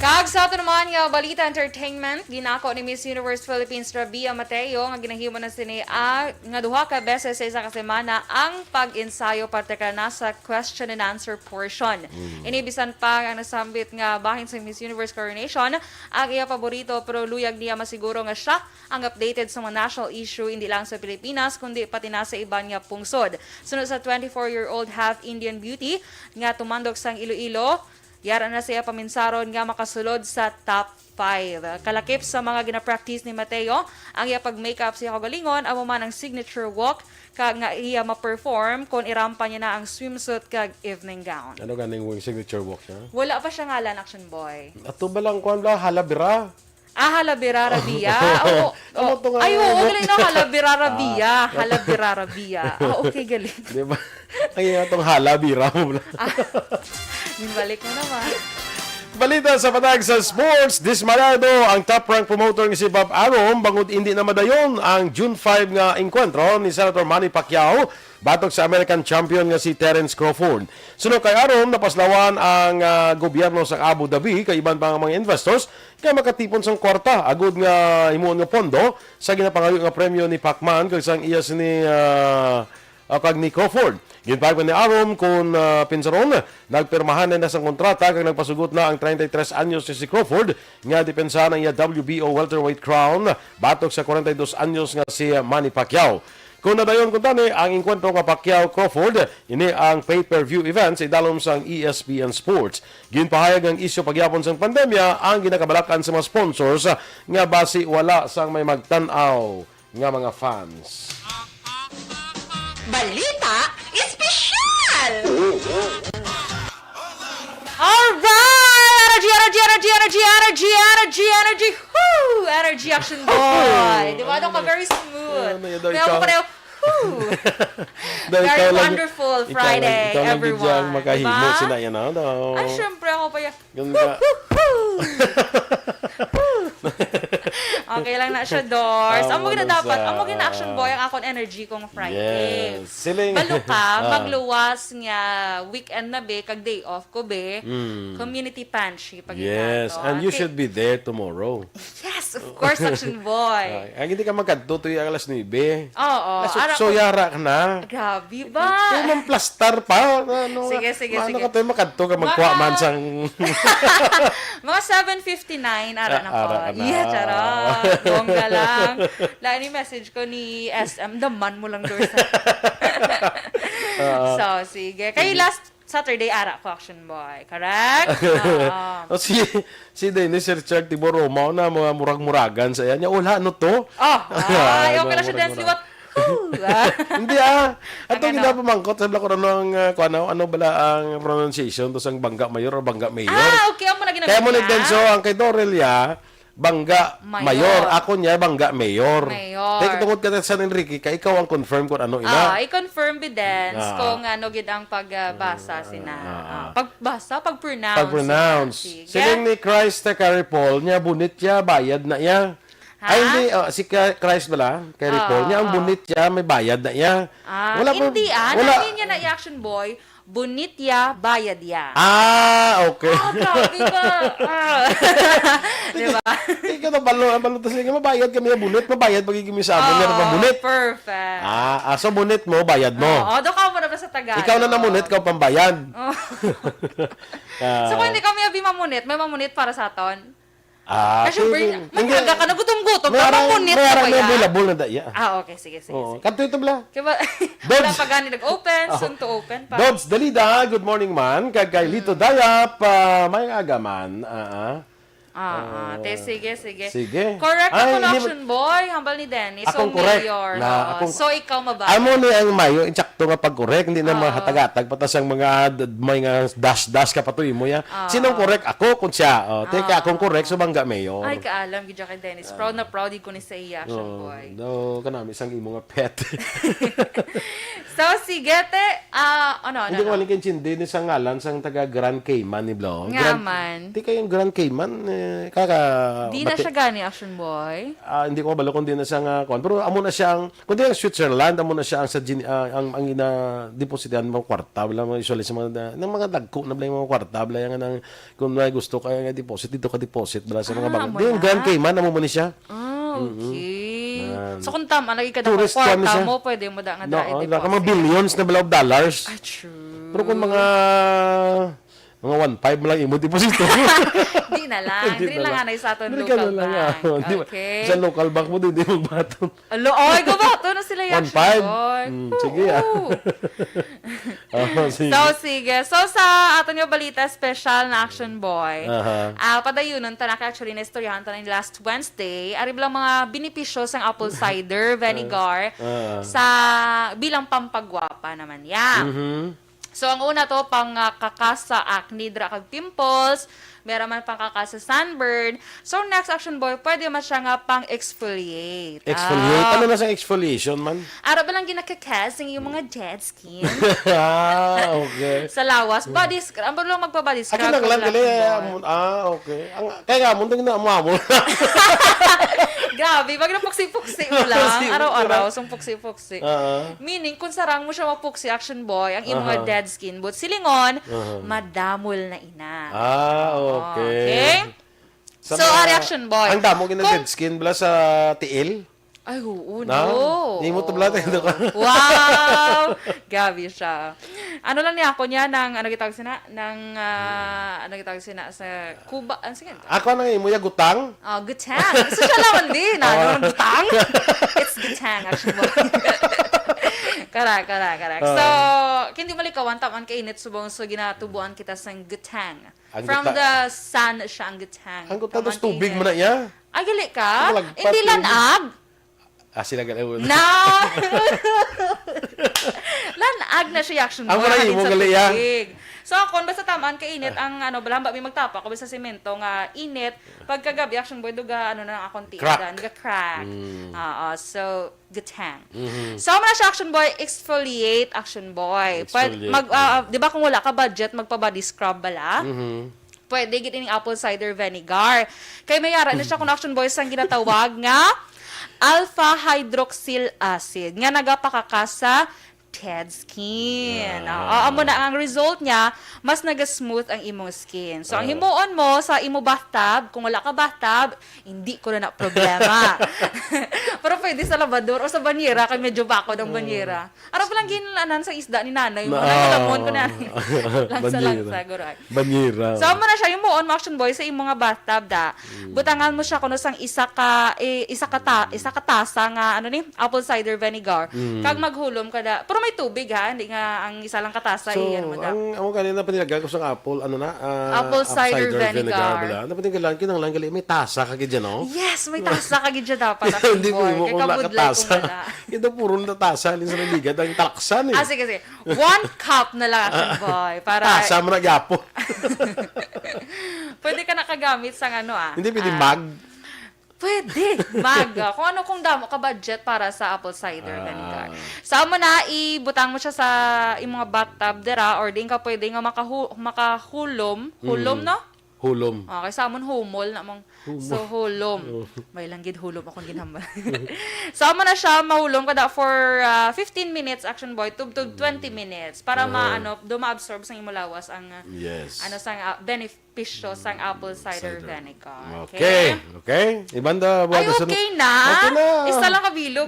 Speaker 2: Kag sa ato naman nga balita entertainment, ginako ni Miss Universe Philippines Rabia Mateo nga ginahimo na sini nga duha ka beses sa isa ka semana ang pag-ensayo partikular na sa question and answer portion. Inibisan pa ang nasambit nga bahin sa Miss Universe coronation ang iya paborito pero luyag niya masiguro nga siya ang updated sa mga national issue hindi lang sa Pilipinas kundi pati na sa iban nga pungsod. Sunod sa 24-year-old half Indian beauty nga tumandok sang Iloilo, yara na siya paminsaron nga makasulod sa top 5. Kalakip sa mga gina-practice ni Mateo, ang iya pag-makeup siya kagalingon, amo man ang signature walk, kag nga iya ma-perform kung irampa niya na ang swimsuit kag evening gown.
Speaker 1: Ano ganing signature walk niya?
Speaker 2: Wala pa siya ngalan, Action Boy.
Speaker 1: Ato ba lang kuan la halabira?
Speaker 2: Halabira Rabia. Ay, galing na Halabira Rabia. Halabira Rabia. Okay, galing.
Speaker 1: Di ba? Ang itong halabira mo lang.
Speaker 2: Balik mo naman.
Speaker 1: Balita sa patag sa sports, dismayado ang top-rank promoter ng si Bob Arum bangod hindi na madayon ang June 5 nga enkwentro ni Senator Manny Pacquiao batok sa American champion nga si Terence Crawford. Sunod kay Arum, napaslawan ang gobyerno sa Abu Dhabi kay iban pang mga investors kay makatipon sang kwarta agud nga himuon nga pondo sa ginapangayo nga premyo ni Pacman kag sang iyas ni kag ni Crawford. Ginpagpan ni Arum kung pinsaron, nagpirmahan na sa kontrata kag nagpasugot na ang 33 anyos si Crawford nga depensa ng WBO welterweight crown batok sa 42 anyos nga si Manny Pacquiao. Kung nadayon kung tani, ang enkwentro nga Pacquiao-Crawford, ini ang pay-per-view event sa idalom sang ESPN Sports. Ginpahayag ang isyu pagyapon sang pandemya ang ginakabalakan sa mga sponsors nga basi wala sang may magtan-aw nga mga fans.
Speaker 2: Balita Espesyal! Alright! Energy! Woo! Energy Action Boy! Di ba? Ka very smooth. Kaya ako pareho, woo! Very wonderful Friday,
Speaker 1: ikaw lang
Speaker 2: everyone.
Speaker 1: Ikaw lang makahimo
Speaker 2: Diba?
Speaker 1: sila yan.
Speaker 2: Ay, syempre ako pa yan.
Speaker 1: Ganda.
Speaker 2: Okay lang na siya, Doors. Ang
Speaker 1: Amo
Speaker 2: mga
Speaker 1: na
Speaker 2: dapat,
Speaker 1: sa-
Speaker 2: ang mga action boy, ang akong energy kong Friday.
Speaker 1: Yes. Siling-
Speaker 2: Balo ka, magluwas nga weekend na be, kag day off ko be, community pantry. Pag
Speaker 1: Yes,
Speaker 2: inato.
Speaker 1: and you
Speaker 2: Okay.
Speaker 1: should be there tomorrow.
Speaker 2: Yes, of course, action boy.
Speaker 1: Ang hindi ka magkadto tuyo ang alas 9.
Speaker 2: Oo. Ara
Speaker 1: So
Speaker 2: ko-
Speaker 1: yara ka na.
Speaker 2: Grabe
Speaker 1: Ito
Speaker 2: ba?
Speaker 1: mang plastar pa. Ano,
Speaker 2: Sige.
Speaker 1: Ano ka tayo makadto ka magkuha man sang...
Speaker 2: Mga 7:59, ara na ko.
Speaker 1: Ara ka na.
Speaker 2: Yeah, charot. Bongga lang. Lani message ko ni SM, daman mo lang doon So, sige. Kayo last Saturday, ara ko, action boy. Correct? Oo.
Speaker 1: O si Dennis Richard Tiboro, mao na mga murag-muragan sa iya. Wala, ano to?
Speaker 2: Ay, okay lang siya dance liwat.
Speaker 1: Hindi Atong
Speaker 2: Ang
Speaker 1: gina pamangkot sa ko ano ano bala ang pronunciation to sang bangga mayor o bangga mayor.
Speaker 2: Okay. Ang muna ginamit
Speaker 1: Kaya mo
Speaker 2: niya.
Speaker 1: nagdenso ang kay Dorel ya bangga
Speaker 2: Mayor.
Speaker 1: mayor. Ako niya bangga mayor.
Speaker 2: Mayor.
Speaker 1: Kaya tungod ka sa Enrique, kay ikaw ang confirm kung ano ina.
Speaker 2: I-confirm bidence kung ano gid ang pagbasa sina. Pagbasa, pag-pronounce.
Speaker 1: Pag-pronounce.
Speaker 2: Sige.
Speaker 1: Siling ni Christ kay Paul niya bunit niya bayad na niya.
Speaker 2: Ha?
Speaker 1: Ay hindi si Christ bala kay Paul niya ang bunit niya may bayad na niya.
Speaker 2: Hindi
Speaker 1: wala.
Speaker 2: Namin niya na i-action boy, bunit ya, bayad ya.
Speaker 1: Okay.
Speaker 2: Grabe ka. Diba?
Speaker 1: Ikaw na balo tas nga mabayad kami na bunit, mabayad pag kami sa amin nga bunit.
Speaker 2: Perfect.
Speaker 1: So bunit mo bayad mo.
Speaker 2: Do ka mo na ba sa Tagalog?
Speaker 1: Ikaw na namunit, ikaw pambayad.
Speaker 2: So kung hindi kami abi mamunit, may mamunit para sa aton. Kasi
Speaker 1: sige.
Speaker 2: may aga ka na gutom-gutom,
Speaker 1: May
Speaker 2: mamunit
Speaker 1: may
Speaker 2: ka
Speaker 1: arang
Speaker 2: ba
Speaker 1: may
Speaker 2: ya?
Speaker 1: available na daya.
Speaker 2: Okay, sige.
Speaker 1: Kanto ito bala.
Speaker 2: Kaya ba,
Speaker 1: Dobs.
Speaker 2: wala pa gani nag-open, soon to open pa.
Speaker 1: Dobs Dalida, good morning man. Kay Lito Dayap, may aga man.
Speaker 2: Sige.
Speaker 1: Sige.
Speaker 2: Correct
Speaker 1: Ay,
Speaker 2: ako
Speaker 1: hindi mo-
Speaker 2: action boy, hambal ni Dennis. So,
Speaker 1: Akong correct.
Speaker 2: mayor.
Speaker 1: Akong-
Speaker 2: ikaw mabay.
Speaker 1: Amo ni ang mayo, insakto nga pag-correct, hindi na mahatagatag patas ang mga may nga dash ka patuloy mo ya. Sinong correct? Ako kung siya. Teka, akong correct, so bangga mayor.
Speaker 2: Ay, kaalam, gidya kay Dennis. Proud na proud ko ni sa iya, action boy.
Speaker 1: Kanami isang imo nga pet.
Speaker 2: So, sige, te. Ano?
Speaker 1: Hindi ko maling chindi ni sang ngalan sang taga Grand Cayman ni Blo.
Speaker 2: Nga man.
Speaker 1: Hindi kayong Grand Cayman
Speaker 2: Di na siya gani, action boy.
Speaker 1: hindi ko mabalo kung di na siya nga kuan. Pero amo na siyang kung di ang Switzerland, amo na siya ang sa ang ina depositahan mga kwarta, wala mo usually sa mga ng mga dagko na mga kwarta, wala yang nang kung may gusto ka nga deposit dito ka deposit bala sa mga
Speaker 2: amo
Speaker 1: bangko. Di yung
Speaker 2: na.
Speaker 1: Grand Cayman amo mo ni siya.
Speaker 2: Okay. So, kung tama, lagi ka na
Speaker 1: Tourist
Speaker 2: kwarta
Speaker 1: kami siya.
Speaker 2: mo, pwede mo da nga
Speaker 1: No,
Speaker 2: dahil
Speaker 1: ka mga billions na bala of dollars.
Speaker 2: True.
Speaker 1: Pero kung mga 1.5 mo lang imo deposito.
Speaker 2: Di na lang. Di lang nga sa aton
Speaker 1: Hindi ka
Speaker 2: local
Speaker 1: na lang,
Speaker 2: bank.
Speaker 1: Di ba?
Speaker 2: Okay.
Speaker 1: Sa local bank mo din, di mo baton.
Speaker 2: Oy, gabato na sila yung
Speaker 1: 1.5? Sige sige.
Speaker 2: So, sige. So, sa aton yung balita, special na action boy. Padayunon, tanak actually na istoryahan tanan last Wednesday. Arib lang mga benepisyo sang apple cider vinegar sa bilang pampagwapa naman ya. So, ang una to, pang kakasa, acne, dra kag pimples, meron man pang kakasa sunburn. So, next action boy, pwede man siya nga pang exfoliate.
Speaker 1: Exfoliate? Ano na sa exfoliation man?
Speaker 2: Araw ba lang ginakakasing yung mga dead skin
Speaker 1: Okay.
Speaker 2: sa lawas. Body scrub. Ang lang magpa-body scrub.
Speaker 1: Akin lang lang, gali. Okay. Kaya nga, munting na umamo.
Speaker 2: Grabe, wag na puksi-puksi mo lang. Araw-araw, sung puksi-puksi.
Speaker 1: Ah.
Speaker 2: Meaning, kung sarang mo siya mapuksi, action boy, ang imong mga dead skin, but silingon, madamol na ina.
Speaker 1: Okay.
Speaker 2: So, ari action boy.
Speaker 1: Ang damo
Speaker 2: Kung-
Speaker 1: dead skin bala sa tiil?
Speaker 2: Ay, oo,
Speaker 1: Na?
Speaker 2: no.
Speaker 1: Di mo to bala tayo ka.
Speaker 2: Wow! Gabi siya. Ano lang niya ako niya ng, ano gitawag sina? Ano gitawag sina? Sa Cuba, ano sige?
Speaker 1: Ako na mo ya gutang.
Speaker 2: Oh, gutang. So, siya naman din. Ano, gutang? It's gutang, actually. Karak. So, hindi malikawan, taman kainit subong so ginatubuan kita sa gutang.
Speaker 1: Ang
Speaker 2: From
Speaker 1: gutang.
Speaker 2: the sun siya ang gutang.
Speaker 1: Ang gutang,
Speaker 2: Taman
Speaker 1: tapos tubig
Speaker 2: kainit.
Speaker 1: mo na iya.
Speaker 2: Ay, gali ka?
Speaker 1: Malagpat
Speaker 2: Hindi
Speaker 1: yun.
Speaker 2: lanag.
Speaker 1: Sila galaw.
Speaker 2: Na! Lanag na siya action
Speaker 1: Ang
Speaker 2: boy.
Speaker 1: maray
Speaker 2: halin
Speaker 1: mo
Speaker 2: sa
Speaker 1: gali, ah.
Speaker 2: tubig. So, kung basta tamaan kainit, ang ano, balamba may magtapa, kung basta semento nga init, pagkagabi action boy, duga, ano na akong
Speaker 1: Crack.
Speaker 2: tiidan, duga crack. So, gatang. So, muna siya action boy, exfoliate action boy.
Speaker 1: Exfoliate,
Speaker 2: Di ba kung wala ka budget, magpa-body scrub bala? Pwede giting apple cider vinegar. Kay mayara na siya kung action boys ang ginatawag nga alpha hydroxyl acid nga nagapakakasa dead skin. Amo na ang result niya, mas naga-smooth ang imong skin. So, ang himuon mo sa imo bathtub, kung wala ka bathtub, hindi ko na problema. Pero pwede sa labador o sa banyera, kay medyo bako ng banyera. Araw pa lang ginanan sa isda ni nanay mo. Nangalamon ko na. Langsa, guray.
Speaker 1: Banyera.
Speaker 2: So, amo na siya, yung muon, action boy, sa imong nga bathtub da. Butangan mo siya kuno sang isa ka tasa nga, ano ni, apple cider vinegar. Kag maghulom ka da. Pero may tubig ha, hindi nga ang isa lang katasa.
Speaker 1: So,
Speaker 2: iyan mo da.
Speaker 1: ang kanina panilagal ko sa apple, ano na?
Speaker 2: Apple cider vinegar.
Speaker 1: Bala. Ano panilagal, kinang lang gali, may tasa kagid dyan, no?
Speaker 2: Yes, may tasa kagid siya dapat. action
Speaker 1: Hindi mo
Speaker 2: boy.
Speaker 1: mo
Speaker 2: Kay
Speaker 1: kung
Speaker 2: kabudlay
Speaker 1: nakatasa.
Speaker 2: kung wala.
Speaker 1: Ito puro na tasa, alin sa naligad, ang talaksan eh.
Speaker 2: Sige. 1 cup na lang, action boy. Para,
Speaker 1: Tasa mo na gapo.
Speaker 2: pwede ka nakagamit sa ano
Speaker 1: Hindi pwede mag.
Speaker 2: Pwede. Kung kung damo ka budget para sa apple cider vinegar. Sa mo na, ibutang mo siya sa imong bathtub dira or din ka pwede nga makahulom. Hulom, no?
Speaker 1: Hulom.
Speaker 2: Okay, sa amon humol na mong so hulom. May lang gid hulom akong ginhambal. Sa mo na siya mahulom kada for 15 minutes action boy to 20 minutes para ma-absorb sa imong lawas ang
Speaker 1: Yes.
Speaker 2: sang benepisyo sang apple cider vinegar.
Speaker 1: Okay. Ibanda
Speaker 2: Ay, okay na.
Speaker 1: Okay na.
Speaker 2: Isa lang kabilog.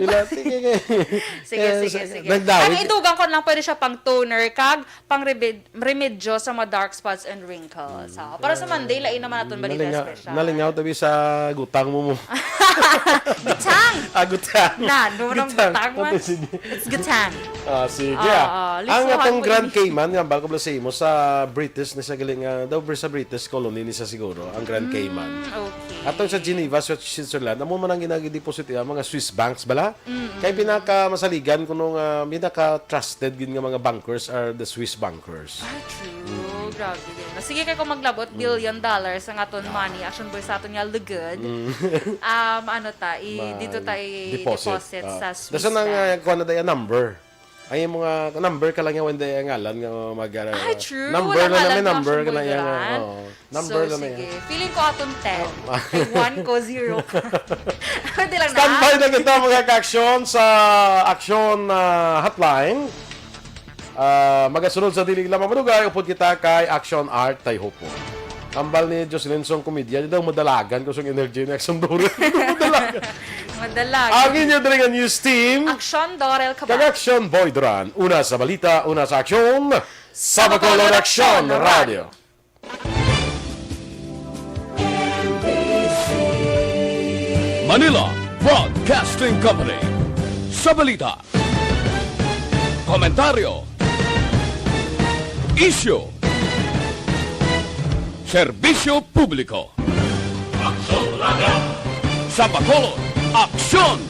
Speaker 2: Sige. Ang idugang ko lang pwede siya pang toner kag pang remedyo sa mga dark spots and wrinkles. Para sa Monday, lain naman natin balita special.
Speaker 1: Nalingaw tabi sa gutang mo.
Speaker 2: Gutang!
Speaker 1: Gutang.
Speaker 2: Nung gutang man. It's gutang.
Speaker 1: Sige. Ang
Speaker 2: lisuhan
Speaker 1: atong
Speaker 2: mo
Speaker 1: Grand
Speaker 2: yun.
Speaker 1: Cayman, nga balko sa imo sa British ni sa galing daw sa British colony ni sa siguro, ang Grand Cayman.
Speaker 2: Okay.
Speaker 1: Atong sa Geneva, sa Switzerland, amo man ang ginagi-deposit mga Swiss banks bala. Kay pinaka masaligan kuno nga pinaka-trusted gin nga mga bankers are the Swiss bankers.
Speaker 2: True. Grabe din. Sige kayo kung maglabot, $1 billion ang aton money. Action boy sa aton nga lugod. Dito tayo deposit sa Swiss
Speaker 1: Dasan
Speaker 2: bank.
Speaker 1: ang kuha na tayo number. Ay mga number ka lang yung when day ngalan nga
Speaker 2: Ay, true.
Speaker 1: number
Speaker 2: Wala
Speaker 1: na
Speaker 2: ngalan
Speaker 1: namin
Speaker 2: na
Speaker 1: number
Speaker 2: action
Speaker 1: ka na
Speaker 2: boy
Speaker 1: yan.
Speaker 2: Duran.
Speaker 1: Number
Speaker 2: So,
Speaker 1: na na
Speaker 2: sige.
Speaker 1: yan.
Speaker 2: Feeling ko aton 10. Kay 1 ko 0. Pwede lang na.
Speaker 1: Standby na kita mga ka-aksyon sa aksyon hotline. Magasunod sa dilig lamang manugay, upod kita kay Action Art tayo po. Ambal ni Jocelyn Song Komedya, di daw madalagan ko sa energy ni Action Dorel.
Speaker 2: Madalag.
Speaker 1: Ang inyo dalingan news team,
Speaker 2: Aksyon, Dorel, Cabatu.
Speaker 1: kag-action Boy Duran. Una sa balita, una sa aksyon, sa Bacolod Aksyon Radio.
Speaker 3: Manila Broadcasting Company. Sa balita. Komentaryo. Issue. Serbisyo publiko. Sa Bacolod, aksyon!